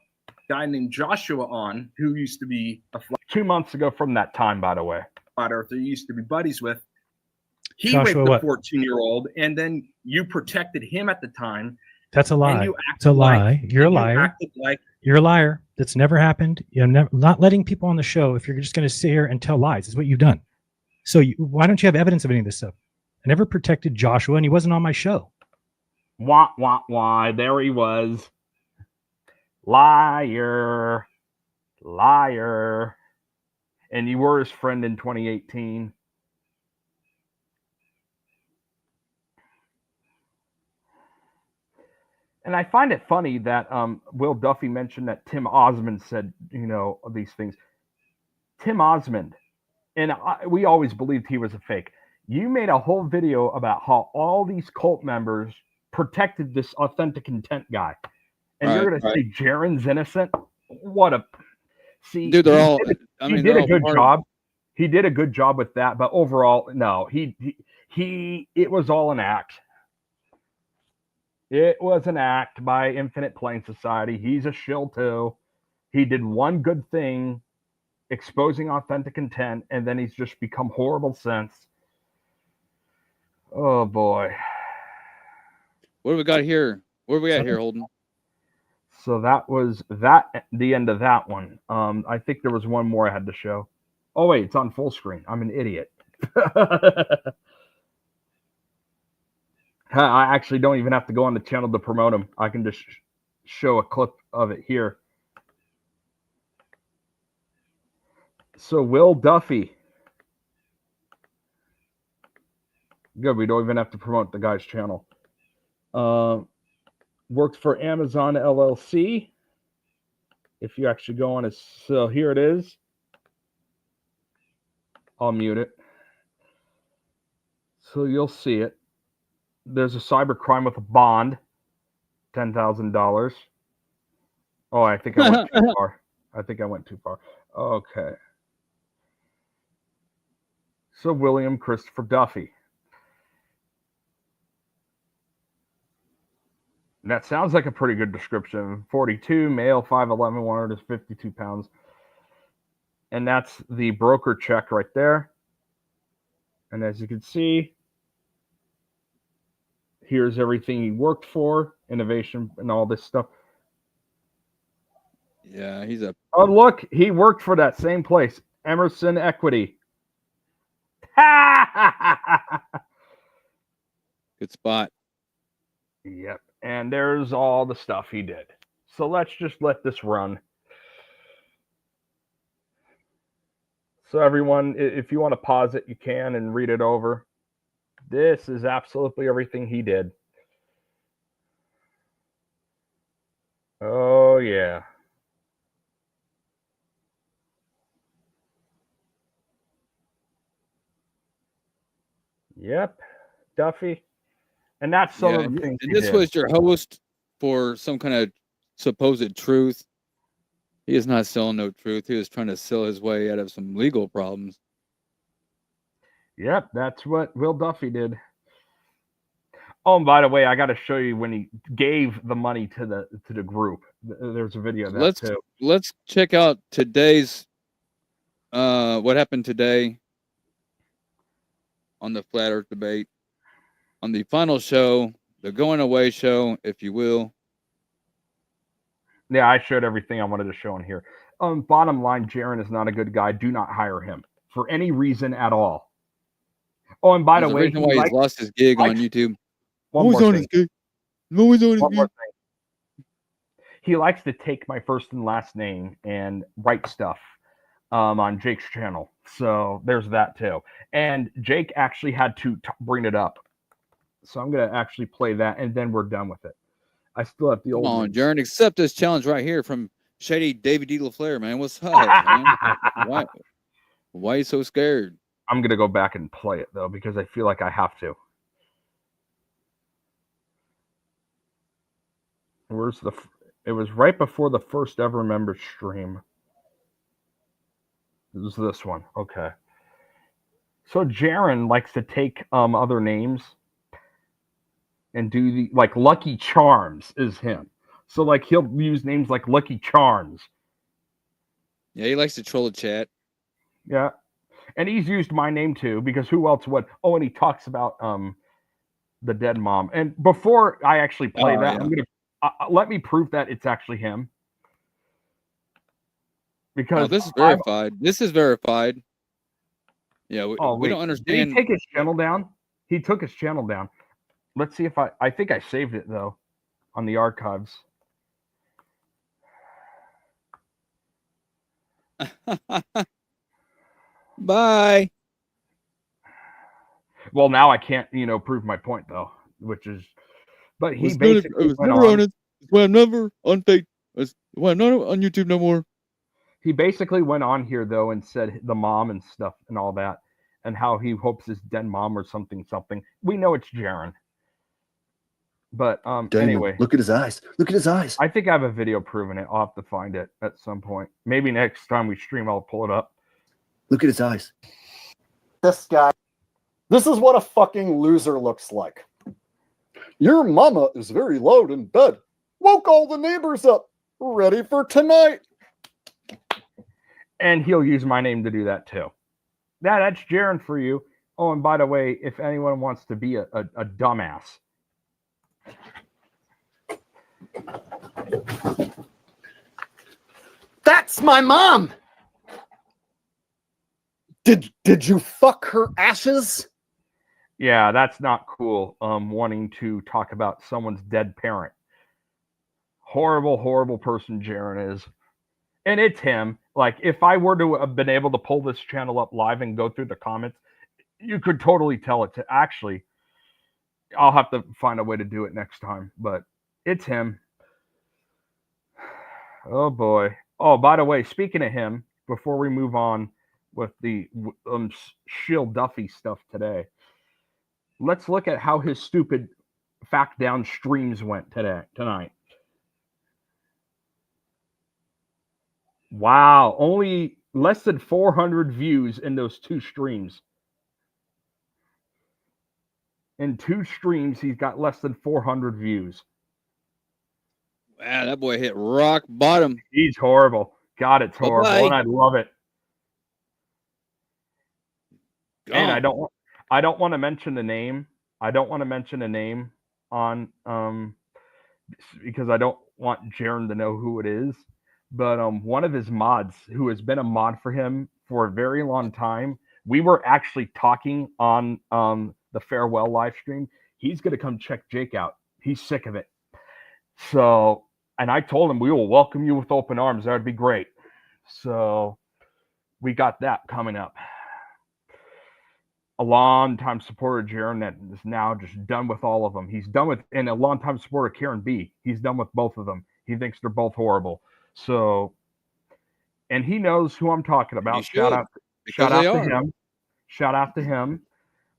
guy named Joshua on who used to be a
2 months ago from that time, by the way.
flat earther you used to be buddies with. He
Joshua
raped
what?
a 14-year-old, and then you protected him at the time.
That's a lie.
You
It's a lie. You're a
you
liar.
acted like
You're a liar. That's never happened. You're not letting people on the show if you're just going to sit here and tell lies is what you've done. So why don't you have evidence of any of this stuff? I never protected Joshua, and he wasn't on my show.
Wah, wah, wah. There he was. Liar. Liar. And you were his friend in 2018. And I find it funny that Will Duffy mentioned that Tim Osmond said, these things. Tim Osmond, and we always believed he was a fake. You made a whole video about how all these cult members protected this authentic intent guy. And you're going to say Jaren's innocent? What a... See,
dude, they're all...
He did a good job. He did a good job with that, but overall, no. It was all an act. It was an act by Infinite Plane Society. He's a shill too. He did one good thing, exposing authentic intent, and then he's just become horrible since. Oh boy.
What do we got here? Where are we at here, Holden?
So that was the end of that one. I think there was one more I had to show. Oh wait, it's on full screen. I'm an idiot. I actually don't even have to go on the channel to promote them. I can just show a clip of it here. So Will Duffy. Good, we don't even have to promote the guy's channel. Worked for Amazon LLC. If you actually go on his, so here it is. I'll mute it. So you'll see it. There's a cybercrime with a bond, $10,000. Oh, I think I went too far. Okay. So William Christopher Duffy. That sounds like a pretty good description. 42, male, 5'11", 152 pounds. And that's the broker check right there. And as you can see, here's everything he worked for, innovation and all this stuff.
Yeah, he's a.
Oh, look, he worked for that same place, Emerson Equity.
Good spot.
Yep. And there's all the stuff he did. So let's just let this run. So everyone, if you want to pause it, you can and read it over. This is absolutely everything he did. Oh, yeah. Yep. Duffy. And that's some of the things
and
he
this
did.
was your host for some kind of supposed truth. He is not selling no truth. He was trying to sell his way out of some legal problems.
Yep, that's what Will Duffy did. Oh, and by the way, I got to show you when he gave the money to the group. There's a video of that too.
Let's check out today's what happened today on the Flat Earth debate, on the final show, the going away show, if you will.
Yeah, I showed everything I wanted to show in here. Bottom line, Jaron is not a good guy. Do not hire him for any reason at all. Oh, and by the way,
reason why he's lost his gig on YouTube.
Always on his
gig. Always on his
One more
gig.
thing. He likes to take my first and last name and write stuff on Jake's channel. So there's that too. And Jake actually had to bring it up. So I'm going to actually play that, and then we're done with it. I still have the old.
Come on, Jaron, accept this challenge right here from Shady David D. LaFleur, man. What's up, man? Why are you so scared?
I'm going to go back and play it, though, because I feel like I have to. Where's the... It was right before the first ever member stream. It was this one. Okay. So Jaron likes to take other names and do the... Like, Lucky Charms is him. So, like, he'll use names like Lucky Charms.
Yeah, he likes to troll the chat.
Yeah. And he's used my name, too, because who else would? Oh, and he talks about the dead mom. And before I actually play that, yeah. I'm going to... let me prove that it's actually him. Because
this is verified. This is verified. Yeah, we don't understand.
Did he take his channel down? He took his channel down. Let's see if I think I saved it, though, on the archives.
Bye.
Well, now I can't, prove my point, though, which is... But he
I was never on it. That's why I'm never on Facebook. That's why I'm not on YouTube no more.
He basically went on here, though, and said the mom and stuff and all that, and how he hopes his dead mom or something. We know it's Jaron. But anyway.
Look at his eyes. Look at his eyes.
I think I have a video proving it. I'll have to find it at some point. Maybe next time we stream, I'll pull it up.
Look at his eyes.
This guy. This is what a fucking loser looks like. Your mama is very loud in bed. Woke all the neighbors up. Ready for tonight.
And he'll use my name to do that too. That's Jaron for you. Oh, and by the way, if anyone wants to be a dumbass.
That's my mom. Did you fuck her ashes?
Yeah, that's not cool. Wanting to talk about someone's dead parent. Horrible, horrible person Jaron is. And it's him. Like, if I were to have been able to pull this channel up live and go through the comments, you could totally tell it to... Actually, I'll have to find a way to do it next time. But it's him. Oh, boy. Oh, by the way, speaking of him, before we move on with the Shield Duffy stuff today, let's look at how his stupid fact down streams went tonight. Wow, only less than 400 views in those two streams. In two streams, he's got less than 400 views.
Wow, that boy hit rock bottom.
He's horrible. God, it's horrible,
Bye-bye.
and I love it. And I
Gone.
don't want to mention the name. I don't want to mention a name on because I don't want Jaron to know who it is. But one of his mods, who has been a mod for him for a very long time, we were actually talking on the farewell live stream. He's gonna come check Jake out. He's sick of it. So, and I told him we will welcome you with open arms. That would be great. So we got that coming up. A long-time supporter of Jaron that is now just done with all of them. He's done with, and a long-time supporter of Karen B. He's done with both of them. He thinks they're both horrible. So, and he knows who I'm talking about. Shout out to him. Shout out to him.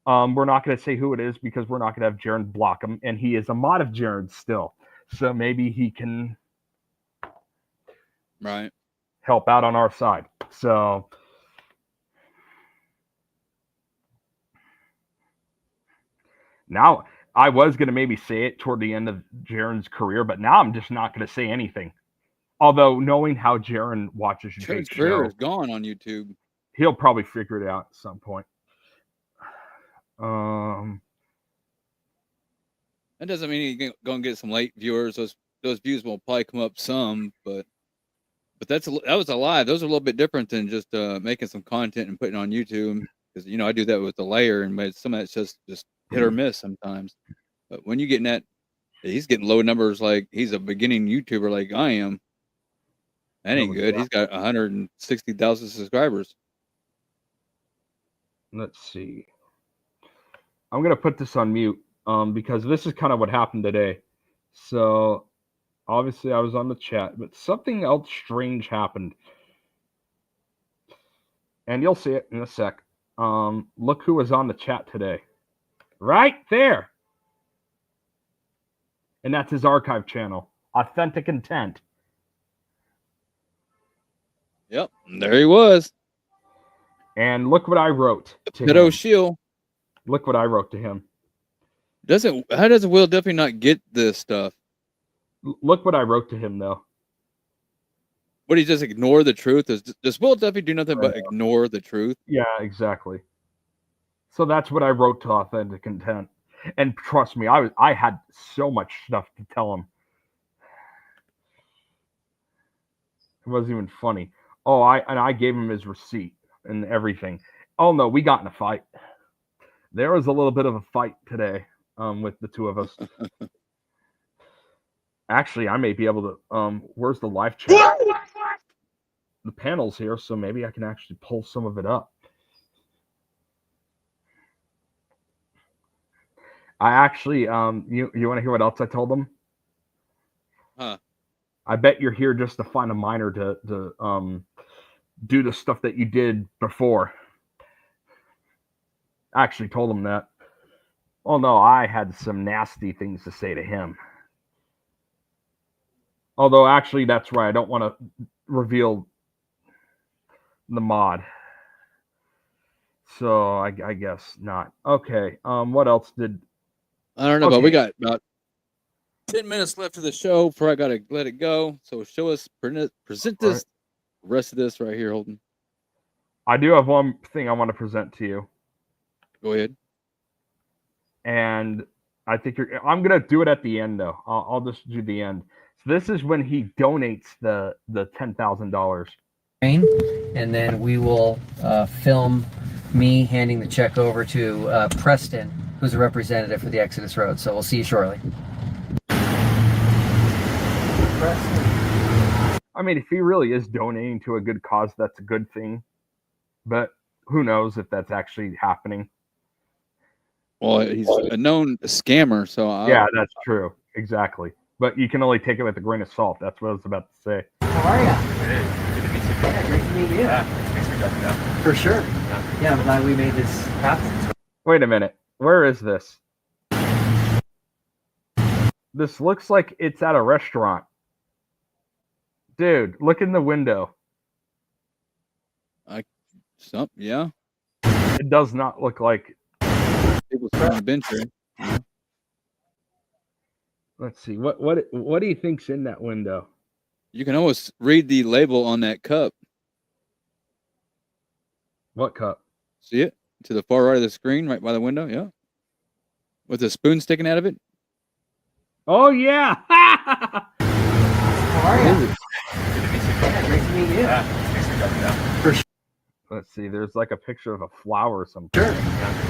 We're not going to say who it is because we're not going to have Jaron block him, and he is a mod of Jaron still. So maybe he can help out on our side. So now I was going to maybe say it toward the end of Jaron's career, but now I'm just not going to say anything. Although knowing how Jaron watches Jake's
career
show,
is gone on YouTube.
He'll probably figure it out at some point.
That doesn't mean you're going to get some late viewers. Those views will probably come up some, but that was a live. Those are a little bit different than just making some content and putting it on YouTube. Because I do that with the layer, and some of that's just hit or miss sometimes. But when you're getting that, he's getting low numbers like he's a beginning YouTuber like I am. That ain't good. He's got 160,000 subscribers.
Let's see. I'm gonna put this on mute because this is kind of what happened today. So obviously I was on the chat, but something else strange happened. And you'll see it in a sec. Look who was on the chat today. Right there. And that's his archive channel. Authentic Intent.
Yep, there he was.
And look what I wrote to him.
O'Shield.
Look what I wrote to him.
How does Will Duffy not get this stuff?
Look what I wrote to him, though.
What, he just ignore the truth? Does Will Duffy do nothing but ignore the truth?
Yeah, exactly. So that's what I wrote to Authentic Intent. And trust me, I had so much stuff to tell him. It wasn't even funny. Oh, I gave him his receipt and everything. Oh no, we got in a fight. There was a little bit of a fight today with the two of us. Actually, I may be able to. Where's the live chat? The panel's here, so maybe I can actually pull some of it up. I actually, you want to hear what else I told them?
Huh?
I bet you're here just to find a miner to do the stuff that you did before. I actually told him that. Oh no, I had some nasty things to say to him. Although actually, that's right. I don't want to reveal the mod. So I guess not. Okay. What else did?
I don't know, but we got about 10 minutes left of the show before I gotta let it go. So show us, present this, rest of this right here, Holden.
I do have one thing I want to present to you.
Go ahead.
And I think I'm gonna do it at the end though. I'll just do the end. So this is when he donates the $10,000.
And then we will film me handing the check over to Preston, who's a representative for the Exodus Road. So we'll see you shortly.
I mean, if he really is donating to a good cause, that's a good thing. But who knows if that's actually happening?
Well, he's a known scammer, so
yeah, that's true. Exactly. But you can only take it with a grain of salt. That's what I was about to say.
How are you? Good to meet you. Yeah, great to meet you. Yeah, thanks for jumping out. For sure. Yeah, I'm glad we made this happen.
Wait a minute. Where is this? This looks like it's at a restaurant. Dude, look in the window.
Yeah.
It does not look like
people's trying to venture.
Let's see. What do you think's in that window?
You can almost read the label on that cup.
What cup?
See it? To the far right of the screen, right by the window, yeah. With a spoon sticking out of it.
Oh yeah.
How are you? Yeah, great to meet you.
Let's see. There's like a picture of a flower or something.
Sure.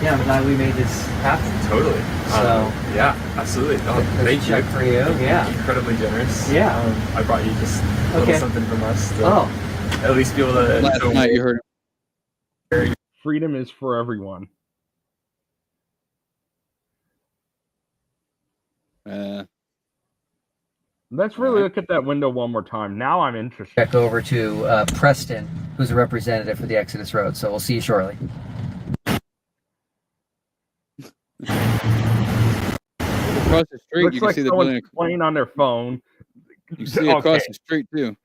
Yeah, I'm glad we made this happen.
Totally.
So
yeah, absolutely. Oh, thank you.
Check for you. Yeah.
Incredibly generous.
Yeah.
I brought you just a little something from us to at least be able to.
Last night you heard
it. Freedom is for everyone. Let's really look at that window one more time. Now I'm interested.
Check over to Preston, who's a representative for the Exodus Road. So we'll see you shortly.
across the street.
Looks
You can
like
see the
someone's
building.
playing on their phone.
You see it across the street too.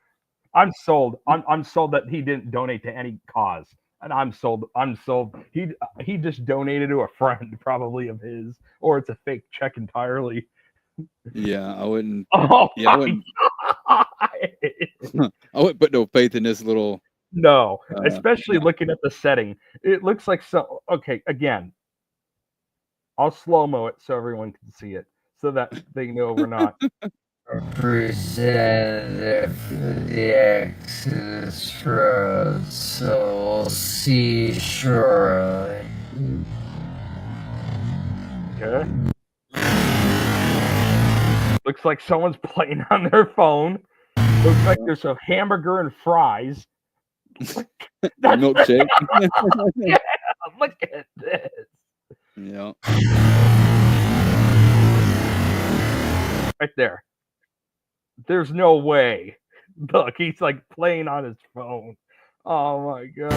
I'm sold. I'm sold that he didn't donate to any cause, and I'm sold. He just donated to a friend, probably of his, or it's a fake check entirely.
Yeah, I wouldn't.
Oh
yeah, I wouldn't. I wouldn't put no faith in this little.
No, especially looking at the setting. It looks like so. Okay, again, I'll slow-mo it so everyone can see it, so that they know we're not.
Representative for the Exodus Road, so we'll see you shortly.
Okay. Looks like someone's playing on their phone. Looks like there's a hamburger and fries.
That's milkshake.
Yeah, look at this.
Yeah.
Right there. There's no way. Look, he's like playing on his phone. Oh my god.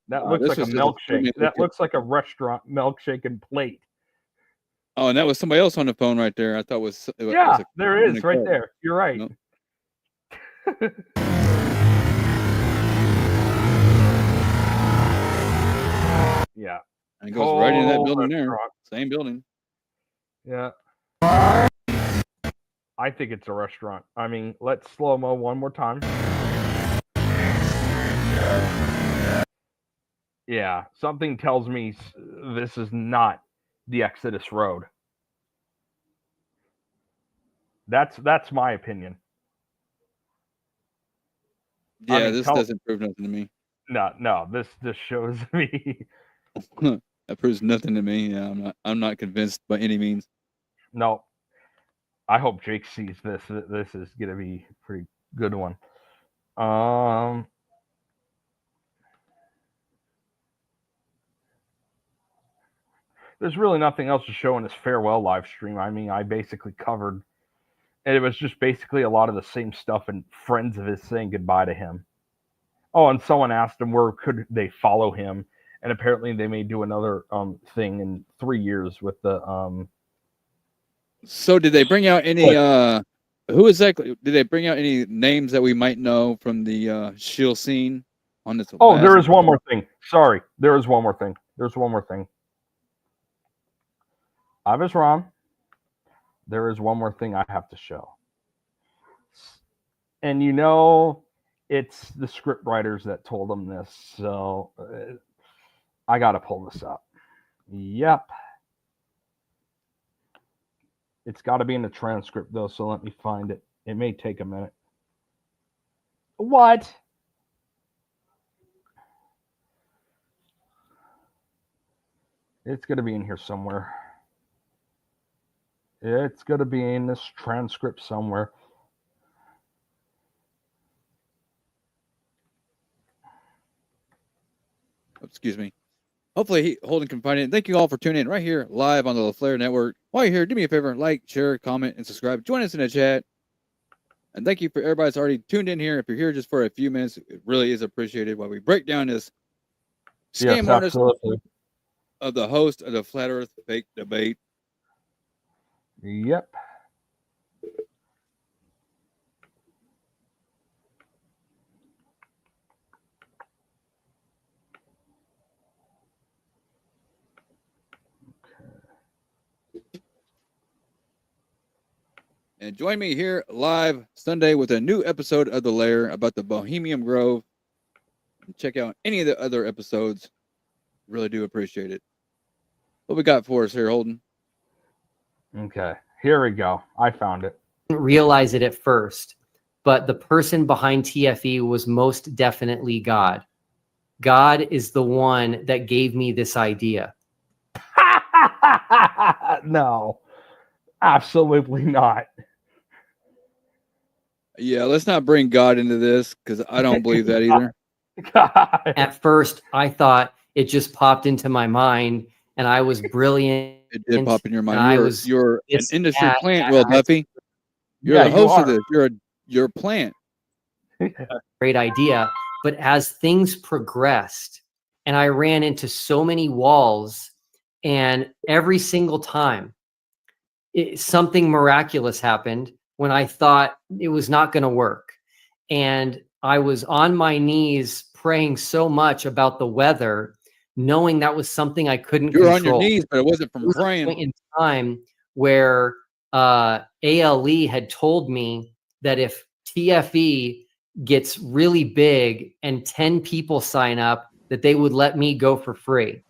That looks like a milkshake. That looks like a restaurant milkshake and plate.
Oh, and that was somebody else on the phone right there. I thought was
yeah, there is right there. You're right.
Nope.
Yeah.
And it goes right into that building there. Same building.
Yeah. I think it's a restaurant. I mean, let's slow-mo one more time. Yeah, something tells me this is not the Exodus Road. That's my opinion.
Yeah, I mean, this doesn't prove nothing to me.
No, this shows me.
That proves nothing to me. Yeah, I'm not convinced by any means.
No. I hope Jake sees this. This is gonna be a pretty good one. There's really nothing else to show in this farewell live stream. I mean, I basically covered, and it was just basically a lot of the same stuff and friends of his saying goodbye to him. Oh, and someone asked him where could they follow him, and apparently they may do another thing in 3 years with the
So did they bring out any who exactly did they bring out any names that we might know from the Shield scene on this?
Oh, there is one more thing. Sorry, there is one more thing. There's one more thing. I was wrong. There is one more thing I have to show. And you know, it's the script writers that told them this, so I got to pull this up. Yep. It's got to be in the transcript, though, so let me find it. It may take a minute. What? It's going to be in here somewhere. It's going to be in this transcript somewhere.
Excuse me. Hopefully, Holden can find it. Thank you all for tuning in right here live on the LaFleur Network. While you're here, do me a favor, like, share, comment, and subscribe. Join us in the chat. And thank you for everybody that's already tuned in here. If you're here just for a few minutes, it really is appreciated while we break down this scam artist of the host of the Flat Earth Fake Debate.
Yep.
And join me here live Sunday with a new episode of The Lair about the Bohemian Grove. And check out any of the other episodes. Really do appreciate it. What we got for us here, Holden?
Okay, here we go. I found it.
Didn't realize it at first, but the person behind TFE was most definitely God. God is the one that gave me this idea.
No, absolutely not.
Yeah, let's not bring God into this because I don't believe that either.
God.
At first, I thought it just popped into my mind, and I was brilliant.
It did pop in your
and
mind.
I
You're,
was
you're an
this,
industry
that,
plant,
and
Will
I-
Duffy. You're
Yeah,
the
you
host
are.
of this. You're a plant.
Great idea. But as things progressed, and I ran into so many walls, and every single time something miraculous happened when I thought it was not going to work. And I was on my knees praying so much about the weather, knowing that was something I couldn't
You were
control.
on your knees, but it wasn't from
There was a
praying.
point in time where ALE had told me that if TFE gets really big and 10 people sign up, that they would let me go for free.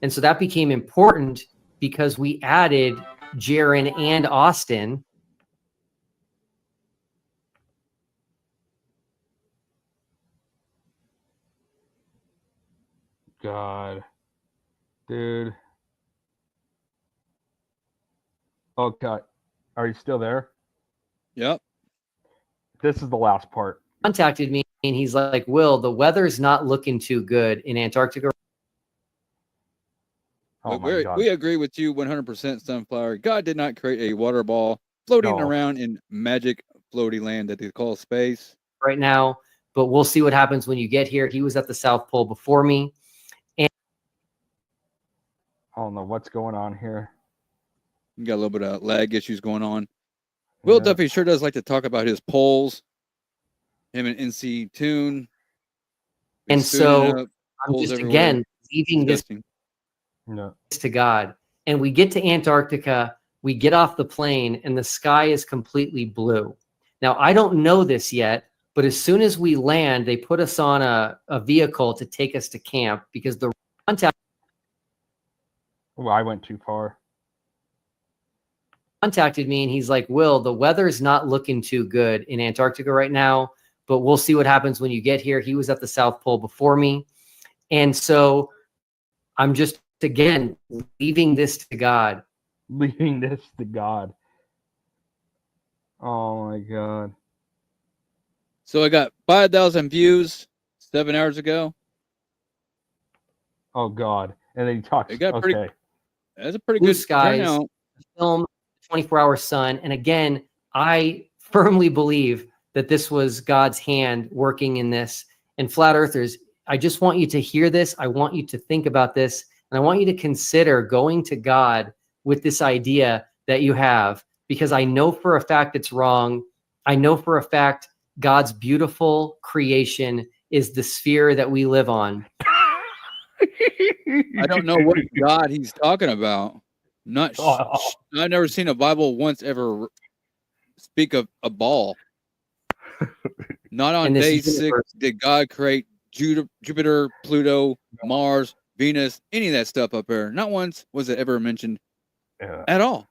And so that became important because we added Jaron and Austin.
God, dude. Okay, are you still there?
Yep.
This is the last part.
Contacted me and he's like, Will, the weather's not looking too good in Antarctica.
Oh my God.
We agree with you 100%, Sunflower. God did not create a water ball floating
No.
around in magic floaty land that they call space.
Right now, but we'll see what happens when you get here. He was at the South Pole before me. And
I don't know what's going on here.
You got a little bit of lag issues going on. Will Duffy sure does like to talk about his polls. Him and NC Tune.
And so I'm just again leaving this to God. And we get to Antarctica, we get off the plane, and the sky is completely blue. Now, I don't know this yet, but as soon as we land, they put us on a vehicle to take us to camp because the
Well, I went too far.
Contacted me and he's like, Will, the weather's not looking too good in Antarctica right now, but we'll see what happens when you get here. He was at the South Pole before me. And so I'm just, again, leaving this to God.
Leaving this to God. Oh my God.
So I got 5,000 views 7 hours ago.
Oh God. And then he talks.
It got
okay.
That's a pretty
Blue
good
skies,
turnout.
film, 24-hour sun. And again, I firmly believe that this was God's hand working in this. And flat earthers, I just want you to hear this. I want you to think about this. And I want you to consider going to God with this idea that you have, because I know for a fact it's wrong. I know for a fact God's beautiful creation is the sphere that we live on.
I don't know what God he's talking about. I've never seen a Bible once ever speak of a ball. Not on day 6 did God create Jupiter, Pluto, Mars, Venus, any of that stuff up there. Not once was it ever mentioned at all.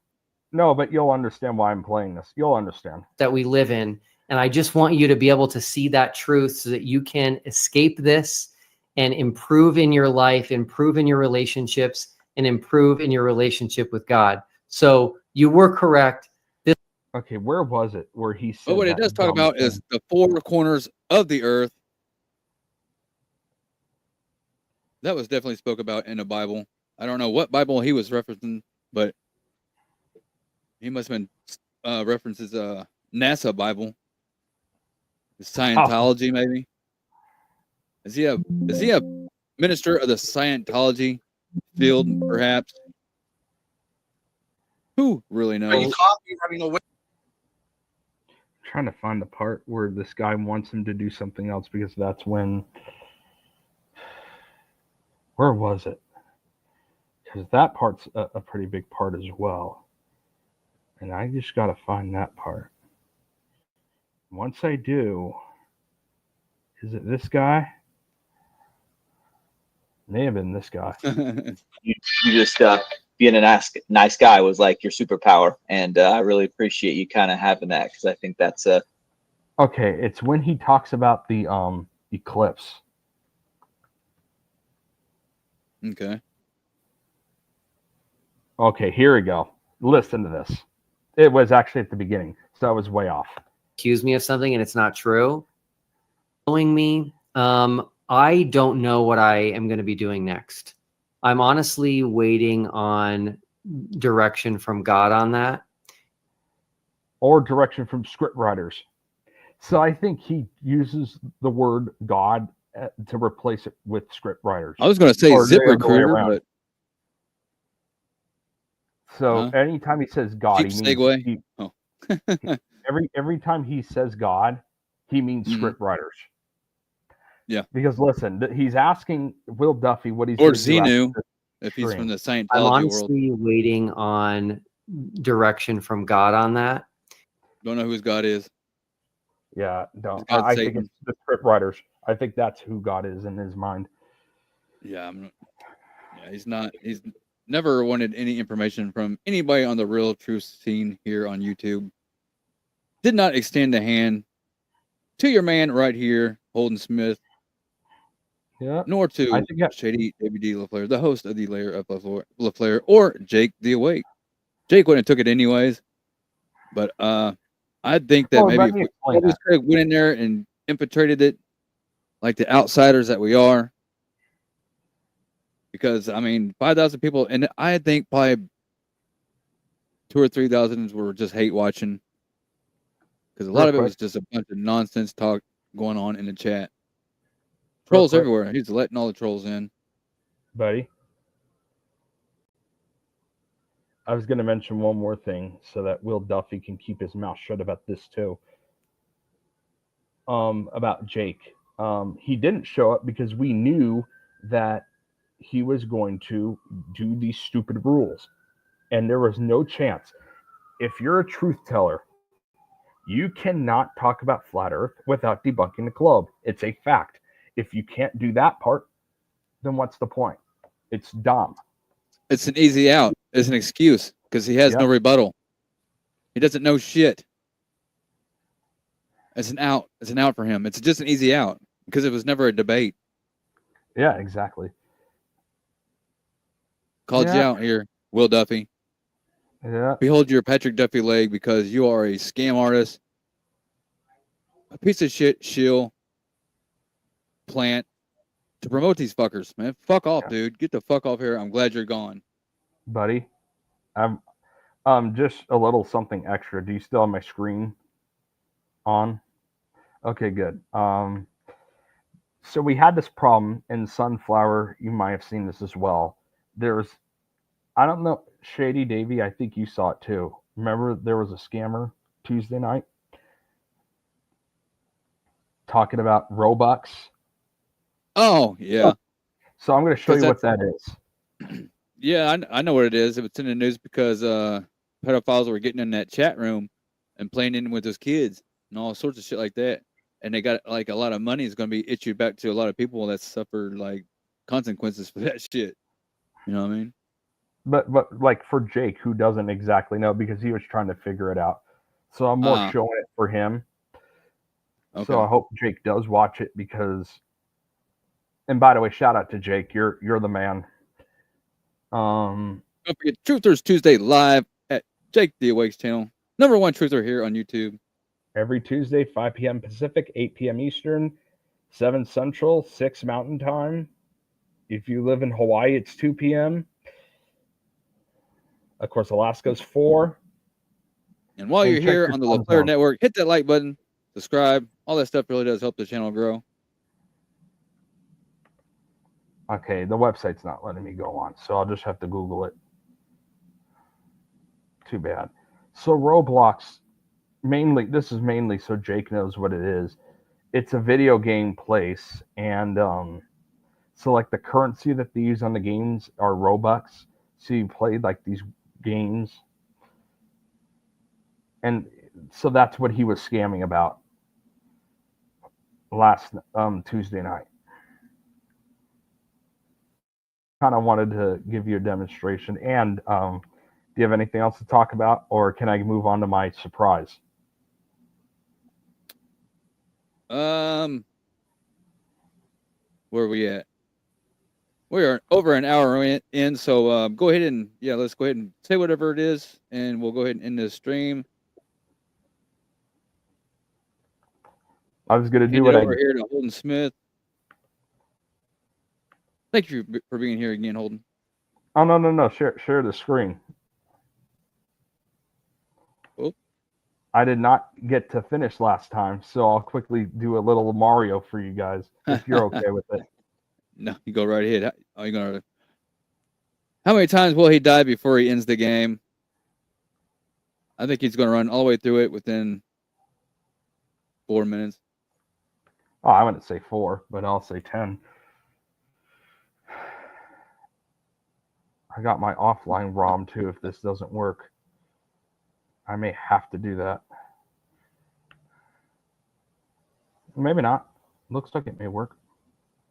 No, but you'll understand why I'm playing this. You'll understand.
That we live in. And I just want you to be able to see that truth so that you can escape this and improve in your life, improve in your relationships, and improve in your relationship with God. So you were correct.
Okay, where was it where he said?
But what it does talk about is the 4 corners of the earth. That was definitely spoke about in the Bible. I don't know what Bible he was referencing, but he must have been references NASA Bible, Scientology maybe. Is he a minister of the Scientology field, perhaps? Who really knows?
Trying to find the part where this guy wants him to do something else, because that's when. Where was it? Because that part's a pretty big part as well. And I just got to find that part. Once I do, is it this guy? May have been this guy.
you just being a nice guy was like your superpower, and I really appreciate you kind of having that, because I think that's
Okay, it's when he talks about the eclipse.
Okay.
Okay, here we go. Listen to this. It was actually at the beginning, so I was way off.
Accuse me of something and it's not true. Following me, I don't know what I am going to be doing next. I'm honestly waiting on direction from God on that.
Or direction from script writers. So I think he uses the word God to replace it with script writers.
I was going to say
Or the other way
ZipRecruiter,
around.
but
so anytime he says God,
cheap
he means
segue.
every time he says God, he means script writers.
Yeah.
Because listen, he's asking Will Duffy what he's
Or
going to do after
Xenu,
this
if he's from
stream.
the Scientology
I'm
world.
honestly waiting on direction from God on that.
Don't know who his God is.
Yeah, no,
God's
I think
Satan.
it's the script writers. I think that's who God is in his mind.
Yeah, he's not. He's never wanted any information from anybody on the real truth scene here on YouTube. Did not extend a hand to your man right here, Holden Smith.
Yeah.
Nor to Shady WD LaFleur, the host of the Lair of LaFleur, or Jake the Awake. Jake wouldn't have took it anyways, but I think that maybe if we all just went in there and infiltrated it like the outsiders that we are, because I mean 5,000 people, and I think probably 2,000 or 3,000 were just hate watching, because a lot of it was just a bunch of nonsense talk going on in the chat. Trolls everywhere. He's letting all the trolls in.
Buddy, I was going to mention one more thing so that Will Duffy can keep his mouth shut about this too. About Jake. He didn't show up because we knew that he was going to do these stupid rules. And there was no chance. If you're a truth teller, you cannot talk about flat Earth without debunking the globe. It's a fact. If you can't do that part, then what's the point? It's dumb.
It's an easy out. It's an excuse because he has no rebuttal. He doesn't know shit. It's an out. It's an out for him. It's just an easy out because it was never a debate.
Yeah, exactly.
Called you out here, Will Duffy.
Yeah.
Behold your Patrick Duffy leg because you are a scam artist, a piece of shit shill plant to promote these fuckers, man. Fuck off, dude. Get the fuck off here. I'm glad you're gone.
Buddy, I'm just a little something extra. Do you still have my screen on? Okay, good. So we had this problem in Sunflower. You might have seen this as well. I don't know, Shady Davy, I think you saw it too. Remember there was a scammer Tuesday night talking about Robux?
Oh, yeah.
So I'm going to show you what that is.
Yeah, I know what it is. It's in the news because pedophiles were getting in that chat room and playing in with those kids and all sorts of shit like that. And they got like a lot of money is going to be issued back to a lot of people that suffered like consequences for that shit. You know what I mean?
But like for Jake, who doesn't exactly know because he was trying to figure it out. So I'm more showing it for him. Okay. So I hope Jake does watch it because. And by the way, shout out to Jake. You're the man.
Don't forget Truthers Tuesday live at Jake the Awake's channel. #1 truther here on YouTube.
Every Tuesday, 5 p.m. Pacific, 8 p.m. Eastern, 7 Central, 6 Mountain Time. If you live in Hawaii, it's 2 p.m. Of course, Alaska's 4.
And while you're here on the LaFleur Network, hit that like button, subscribe. All that stuff really does help the channel grow.
Okay, the website's not letting me go on, so I'll just have to Google it. Too bad. So Roblox, this is mainly so Jake knows what it is. It's a video game place, and so like the currency that they use on the games are Robux. So you play like these games, And so that's what he was scamming about last Tuesday night. Kind of wanted to give you a demonstration. And do you have anything else to talk about, or can I move on to my surprise?
Where are we at? We are over an hour in, so go ahead and let's go ahead and say whatever it is, and we'll go ahead and end this stream.
I was going to do what
over here to Holden Smith. Thank you for being here again, Holden.
Oh no! Share the screen.
Oh.
I did not get to finish last time, so I'll quickly do a little Mario for you guys if you're okay with it.
No, you go right ahead. Are you gonna? How many times will he die before he ends the game? I think he's going to run all the way through it within 4 minutes.
Oh, I wouldn't say 4, but I'll say 10. I got my offline ROM too if this doesn't work. I may have to do that. Maybe not. Looks like it may work.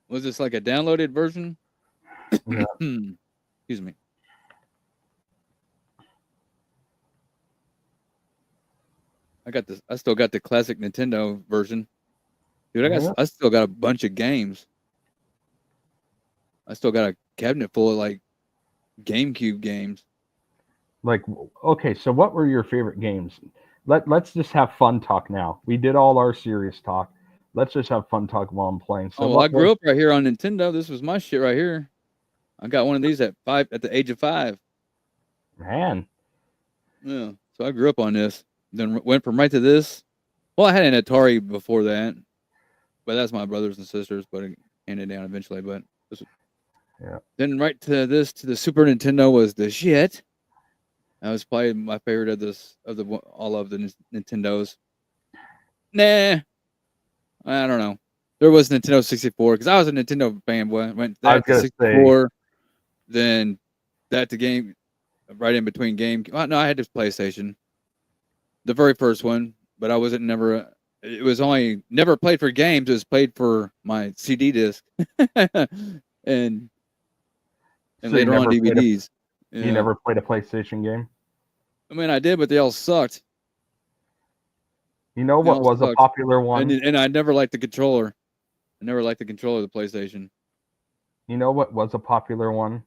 Was this like a downloaded version?
Yeah.
Excuse me. I still got the classic Nintendo version. Dude, I still got a bunch of games. I still got a cabinet full of like GameCube games.
Like, okay, so what were your favorite games? Let's just have fun talk now. We did all our serious talk. Let's just have fun talk while I'm playing. So
I grew up right here on Nintendo. This was my shit right here. I got one of these at the age of 5.
Man.
Yeah. So I grew up on this. Then went from right to this. Well, I had an Atari before that, but that's my brothers and sisters, but it handed down eventually. But
yeah.
Then right to this, to the Super Nintendo was the shit. That was probably my favorite of all of the Nintendos. Nah, I don't know. There was Nintendo 64 because I was a Nintendo fanboy. Went that to 64, then that to game, right in between game. Well, no, I had this PlayStation, the very first one, but I wasn't never. It was only never played for games. It was played for my CD disc, and later on DVDs.
You never played a PlayStation game?
I mean, I did, but they all sucked.
You know what was a popular one?
And I never liked the controller. I never liked the controller of the PlayStation.
You know what was a popular one?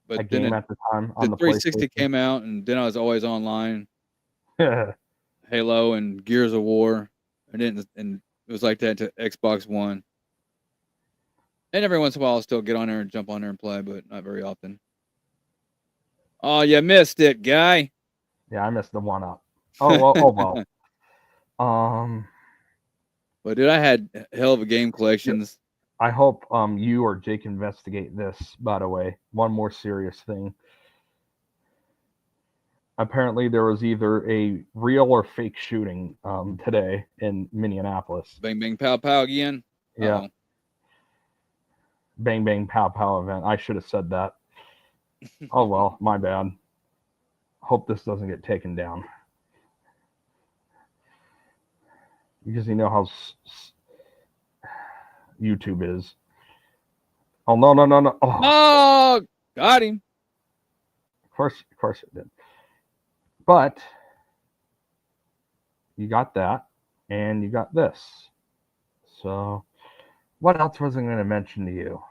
But
a game at the time on the
360 came out, and then I was always online. Halo and Gears of War, and it was like that to Xbox One. And every once in a while, I'll still get on there and jump on there and play, but not very often. Oh, you missed it, guy.
Yeah, I missed the one up. Oh well.
But dude, I had hell of a game collections.
I hope you or Jake investigate this, by the way. One more serious thing. Apparently there was either a real or fake shooting today in Minneapolis.
Bang bang pow pow again.
Yeah.
Uh-oh.
Bang bang pow pow event. I should have said that. Oh well, my bad. Hope this doesn't get taken down. Because you know how YouTube is. Oh no.
Oh, got him.
Of course it did. But you got that, and you got this. So, what else was I going to mention to you?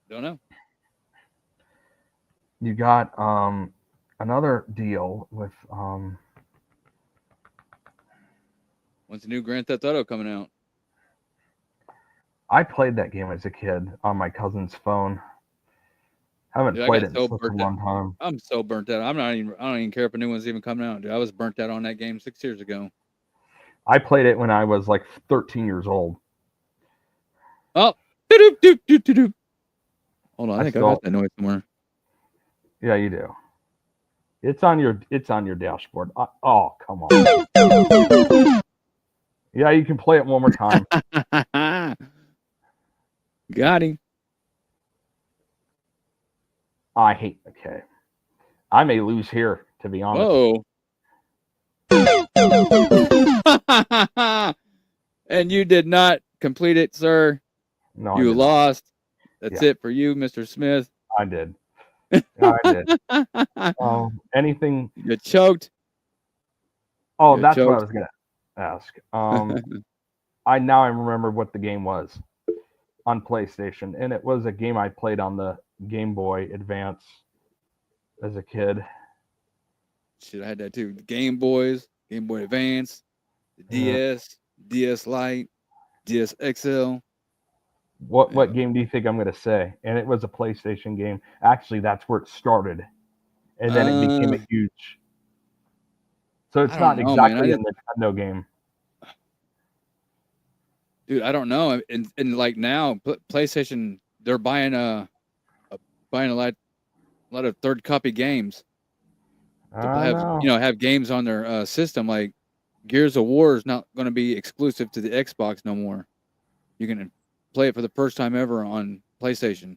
Don't know.
You got another deal with
When's the new Grand Theft Auto coming out?
I played that game as a kid on my cousin's phone. Haven't played it in such a long time.
I'm so burnt out. I don't even care if a new one's even coming out, dude. I was burnt out on that game 6 years ago.
I played it when I was like 13 years old.
Oh, doo-doo-doo-doo-doo. Hold on, I think I got that noise somewhere.
Yeah, you do. It's on your dashboard. Oh, come on. Yeah, you can play it one more time.
Got him.
I hate McKay. I may lose here, to be honest.
Whoa. And you did not complete it, sir.
No,
You
I didn't.
lost. That's
Yeah.
it for you, Mr. Smith.
I did. I did. Anything?
You choked.
Oh,
You
that's what I
choked.
was gonna ask. I remember what the game was on PlayStation, and it was a game I played on the Game Boy Advance as a kid.
Shit, I had that too. The Game Boys, Game Boy Advance, the DS, DS Lite, DS XL.
What game do you think I'm gonna say? And it was a PlayStation game. Actually, that's where it started, and then it became a huge. So it's not exactly a Nintendo game.
Dude, I don't know. And like now, PlayStation, they're buying a lot of third copy games. To have games on their system. Like Gears of War is not going to be exclusive to the Xbox no more. You can play it for the first time ever on PlayStation.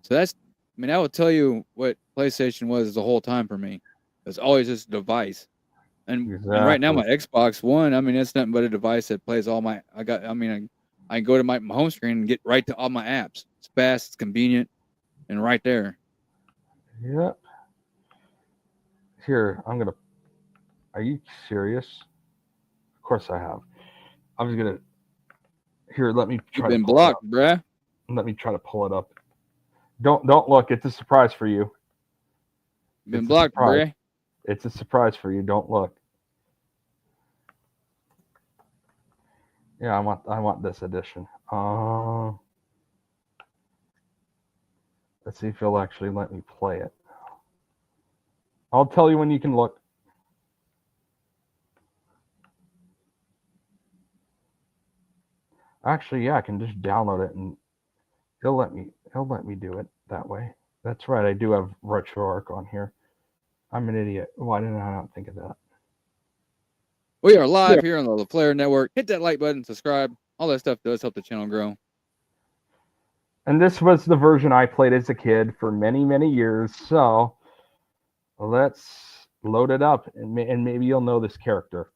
So I will tell you what PlayStation was the whole time for me. It's always just a device. And right now my Xbox One, it's nothing but a device that plays all my. I can go to my home screen and get right to all my apps. It's fast, it's convenient, and right there.
Yep. Here, are you serious? Of course I have. I was gonna. Here, let me try.
You've been blocked, bruh.
Let me try to pull it up. Don't look. It's a surprise for you.
You've been blocked, bruh.
It's a surprise for you. Don't look. Yeah, I want this edition. Let's see if he'll actually let me play it. I'll tell you when you can look. Actually, yeah, I can just download it and he'll let me do it that way. That's right. I do have RetroArch on here. I'm an idiot. Why didn't I not think of that?
We are live here on the LaFleur Network. Hit that like button, subscribe. All that stuff does help the channel grow.
And this was the version I played as a kid for many, many years. So let's load it up, and maybe you'll know this character.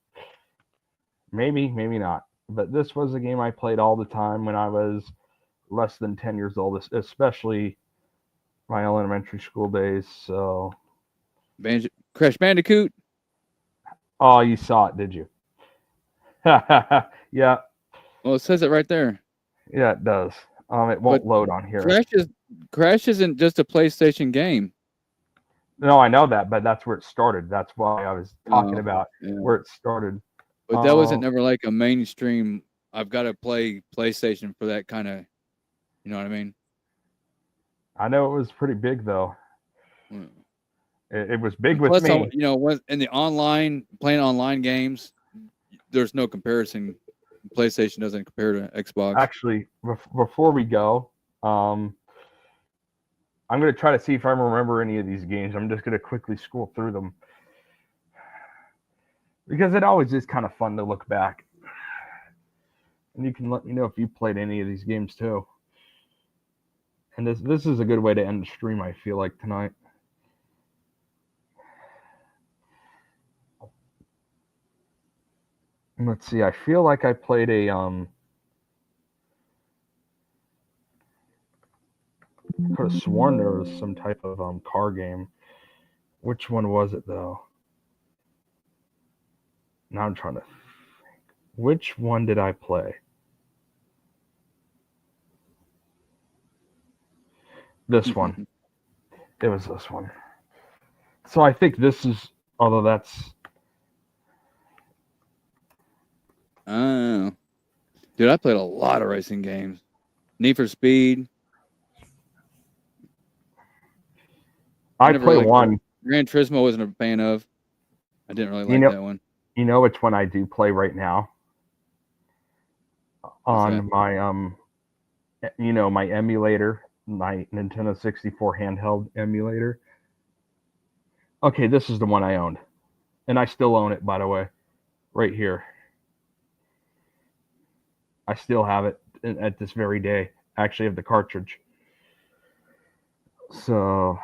Maybe not. But this was a game I played all the time when I was less than 10 years old, especially my elementary school days. So,
Crash Bandicoot.
Oh, you saw it, did you? Yeah.
Well, it says it right there.
Yeah, it does. It won't load on here.
Crash isn't just a PlayStation game.
No, I know that, but that's where it started. That's why I was talking about where it started.
But that wasn't never like a mainstream. I've got to play PlayStation for that kind of. You know what I mean?
I know it was pretty big though. It was big with
Plus,
me.
In the playing online games, there's no comparison. PlayStation doesn't compare to Xbox.
Actually, before we go, I'm going to try to see if I remember any of these games. I'm just going to quickly scroll through them because it always is kind of fun to look back. And you can let me know if you played any of these games too. And this is a good way to end the stream, I feel like, tonight. Let's see. I feel like I played a could have sworn there was some type of car game. Which one was it though? Now I'm trying to think. Which one did I play? This one. It was this one. So I think this is, although that's.
Oh, dude, I played a lot of racing games. Need for Speed.
I play one.
Gran Turismo wasn't a fan of. I didn't really like that one.
You know which one I do play right now? On my my emulator, my Nintendo 64 handheld emulator. Okay, this is the one I owned. And I still own it, by the way. Right here. I still have it at this very day. I actually have the cartridge. So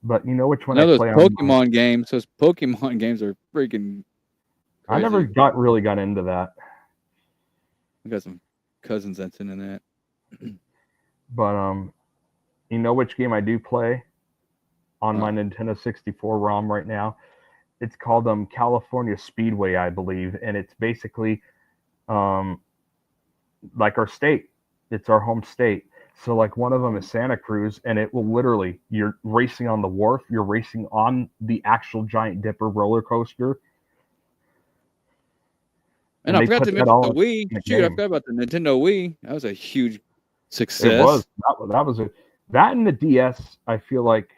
But you know which one
Now
I
those
play on?
Pokemon games. Those Pokemon games are freaking.
I never really got into that.
I got some cousins that's into that.
But you know which game I do play on my Nintendo 64 ROM right now? It's called California Speedway, I believe, and it's basically like our state. It's our home state. So like one of them is Santa Cruz, and it will literally, you're racing on the wharf, you're racing on the actual Giant Dipper roller coaster.
And I forgot to mention the Wii. Shoot, I forgot about the Nintendo Wii. That was a huge success.
It was. That was that and the DS. I feel like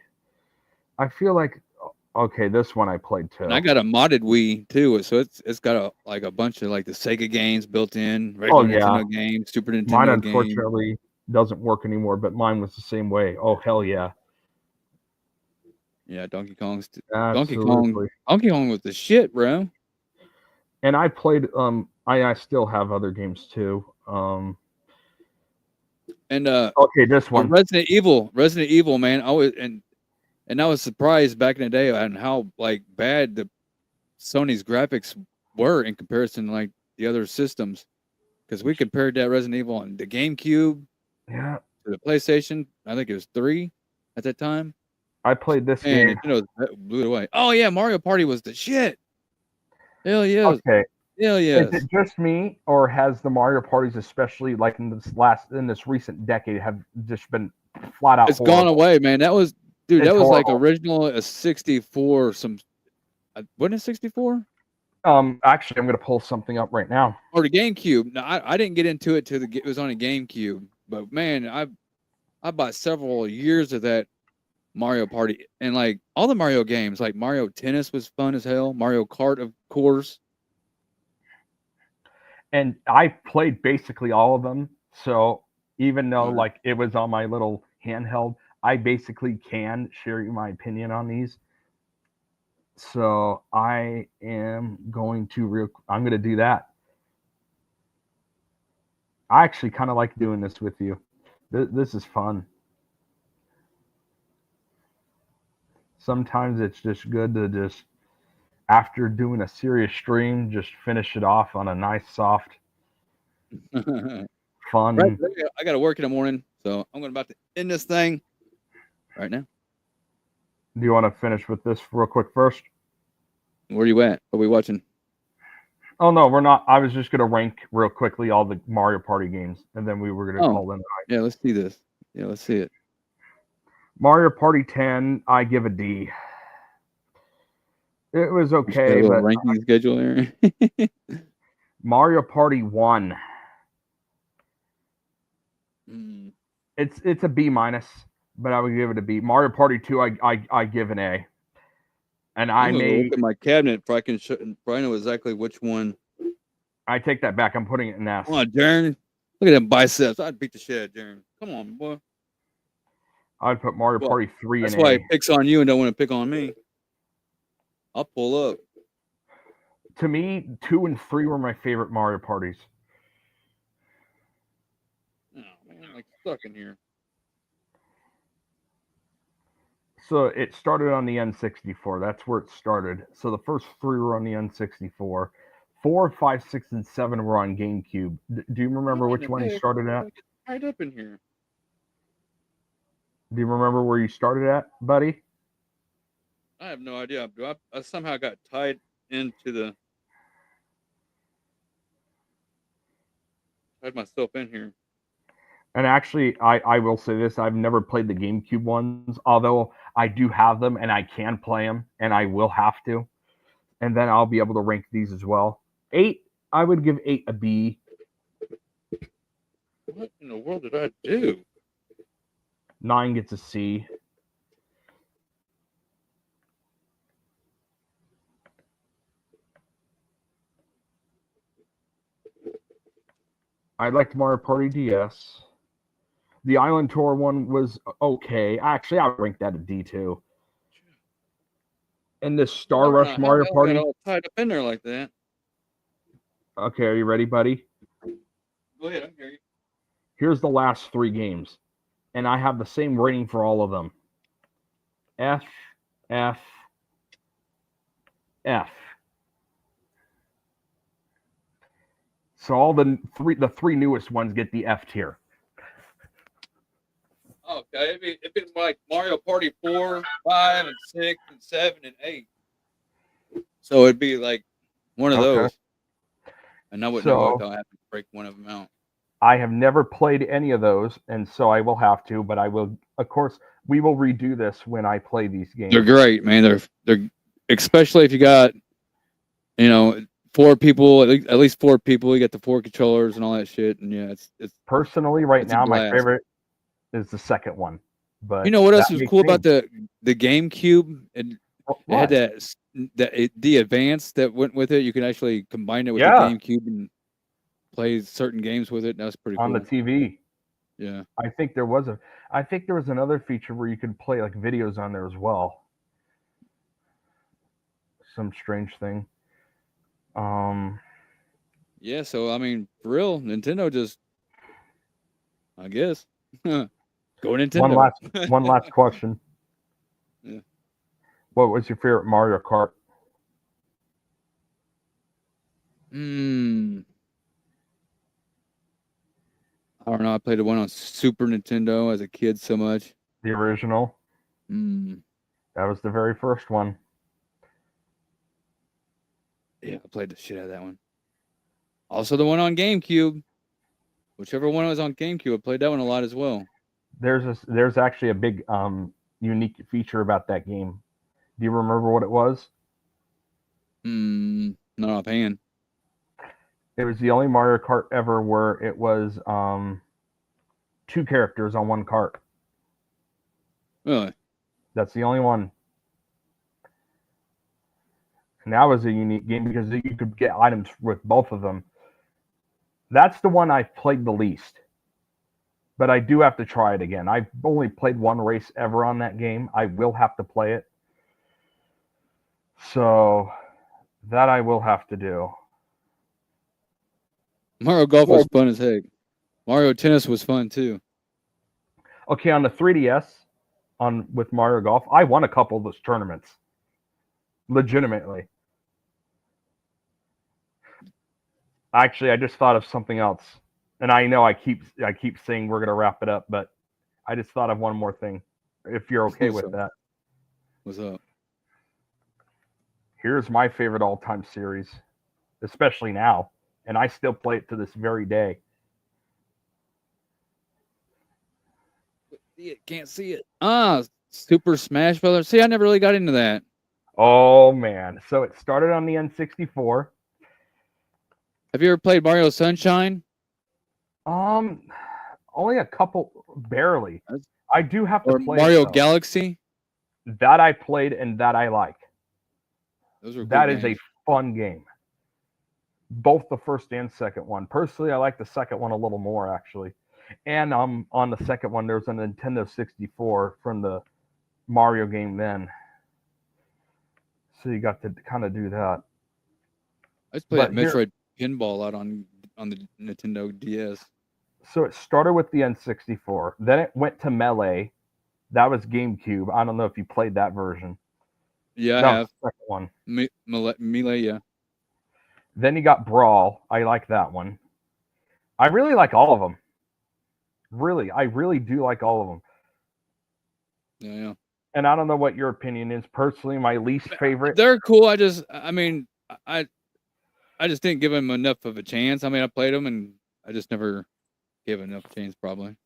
okay, this one I played too.
And I got a modded Wii too, so it's got a bunch of like the Sega games built in, regular Nintendo games, Super Nintendo
mine
games.
unfortunately doesn't work anymore, but mine was the same way. Oh hell yeah.
Yeah, Donkey Kong was the shit, bro.
And I played I still have other games too.
And
okay, this one.
Resident Evil, man. And I was surprised back in the day on how like bad the Sony's graphics were in comparison to like the other systems. Because we compared that Resident Evil on the GameCube to the PlayStation. I think it was 3 at that time.
I played this game.
You know, blew it away. Oh yeah, Mario Party was the shit. Hell yeah.
Okay.
Hell yeah.
Is it just me, or has the Mario parties, especially like in this recent decade, have just been flat out?
It's gone away, man. That was
It's
that was like
horrible.
original a 64. Wasn't it 64?
Actually, I'm gonna pull something up right now.
Or the GameCube. No, I didn't get into it till it was on a GameCube. But man, I bought several years of that Mario Party, and like all the Mario games, like Mario Tennis was fun as hell. Mario Kart, of course.
And I played basically all of them. So even though like it was on my little handheld, I basically can share you my opinion on these. So I am going to I'm going to do that. I actually kind of like doing this with you. This is fun. Sometimes it's just good to just, after doing a serious stream, just finish it off on a nice, soft, fun.
Right, I got to work in the morning, so I'm about to end this thing right now.
Do you want to finish with this real quick first?
Where are you at? What are we watching?
Oh, no, we're not. I was just going to rank real quickly all the Mario Party games, and then we were going to call them.
Yeah, let's see this. Yeah, let's see it.
Mario Party 10, I give a D. It was okay, but
ranking schedule there.
Mario Party 1. It's a B minus, but I would give it a B. Mario Party 2, I give an A. And
I'm gonna look at my cabinet if I can probably know exactly which one.
I take that back. I'm putting it in S.
Come on, Darren. Look at them biceps. I'd beat the shit out of Darren. Come on, boy.
I'd put Mario Party 3 in A.
That's why he picks on you and don't want to pick on me. I'll pull up.
To me, 2 and 3 were my favorite Mario parties.
Oh, man, I'm like stuck in here.
So it started on the N64. That's where it started. So the first 3 were on the N64. 4, 5, 6, and 7 were on GameCube. Do you remember which one you started at?
Tied up in here.
Do you remember where you started at, buddy?
I have no idea. I somehow got tied tied myself in here.
And actually, I will say this. I've never played the GameCube ones, although I do have them and I can play them, and I will have to. And then I'll be able to rank these as well. 8, I would give 8 a B.
What in the world did I do?
9 gets a C. I liked Mario Party DS. The Island Tour one was okay. Actually, I ranked that a D too. And this Star Rush Mario Party.
Got all tied up in there like that.
Okay, are you ready, buddy?
Go ahead, I'm hearing you.
Here's the last 3 games, and I have the same rating for all of them. F, F, F. So all the three newest ones get the F tier.
Okay, it'd be like Mario Party 4, 5, and 6, and 7, and 8. So it'd be like one of those. And I wouldn't know what I'll have to break one of them out.
I have never played any of those, and so I will have to, but I will, of course, we will redo this when I play these games.
They're great, man. They're especially if you got, 4 people, at least 4 people. You got the 4 controllers and all that shit, and yeah, it's
personally right now my favorite is the second one. But
you know what else was cool about the GameCube? It had the Advance that went with it. You can actually combine it with the GameCube and play certain games with it. That was pretty cool.
On the TV.
Yeah.
I think there was another feature where you could play like videos on there as well. Some strange thing.
Yeah, so I mean, for real, Nintendo just, I guess, go Nintendo.
One last question.
Yeah.
What was your favorite Mario Kart?
I don't know. I played the one on Super Nintendo as a kid so much.
The original. That was the very first one.
Yeah, I played the shit out of that one. Also, the one on GameCube. Whichever one was on GameCube, I played that one a lot as well.
There's actually a big unique feature about that game. Do you remember what it was?
Not offhand.
It was the only Mario Kart ever where it was 2 characters on one kart.
Really?
That's the only one. And that was a unique game because you could get items with both of them. That's the one I've played the least. But I do have to try it again. I've only played one race ever on that game. I will have to play it. So that I will have to do.
Mario Golf was fun as heck. Mario Tennis was fun too.
Okay, on the 3DS, with Mario Golf, I won a couple of those tournaments. Legitimately. Actually, I just thought of something else. And I know I keep saying we're gonna wrap it up, but I just thought of one more thing. If you're okay with that.
What's up?
Here's my favorite all-time series, especially now, and I still play it to this very day.
Can't see it. Super Smash Brothers. See, I never really got into that.
Oh man! So it started on the N64.
Have you ever played Mario Sunshine?
Only a couple, barely. I do have to play
Mario Galaxy.
That I played and that I like.
Those are
that is a fun game. Both the first and second one. Personally, I like the second one a little more actually. And on the second one, there's a Nintendo 64 from the Mario game then. So you got to kind of do that.
I just played that Metroid Pinball out on the Nintendo DS.
So it started with the N64. Then it went to Melee. That was GameCube. I don't know if you played that version.
Yeah,
that
I have.
The second one.
Melee, yeah.
Then you got Brawl. I like that one. I really like all of them. Really, I really do like all of them.
Yeah.
And I don't know what your opinion is. Personally, my least favorite.
They're cool. I just didn't give them enough of a chance. I mean, I played them and I just never gave enough chance, probably.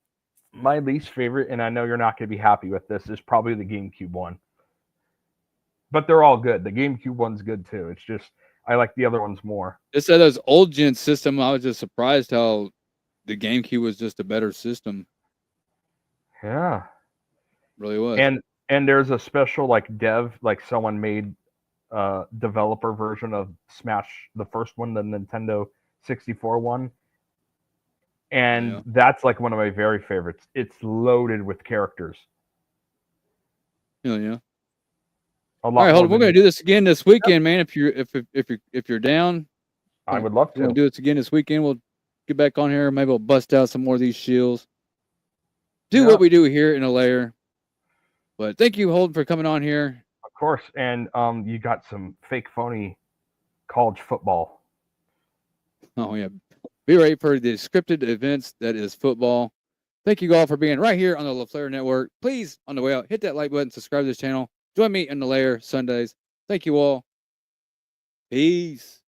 My least favorite, and I know you're not going to be happy with this, is probably the GameCube one. But they're all good. The GameCube one's good too. It's just I like the other ones more.
Just at those old gen system, I was just surprised how the GameCube was just a better system.
Yeah,
really was.
And there's a special like someone made developer version of Smash, the first one, the Nintendo 64 one. And that's like one of my very favorites. It's loaded with characters.
Yeah. All right, hold on. We're gonna do this again this weekend, man. If you're down,
I would love to.
We're gonna do this again this weekend. We'll get back on here. Maybe we'll bust out some more of these shields. Do what we do here in a layer. But thank you, Holden, for coming on here.
Of course, and you got some fake phony college football.
Oh yeah, be ready for the scripted events that is football. Thank you all for being right here on the LaFleur Network. Please, on the way out, hit that like button, subscribe to this channel. Join me in the lair Sundays. Thank you all. Peace.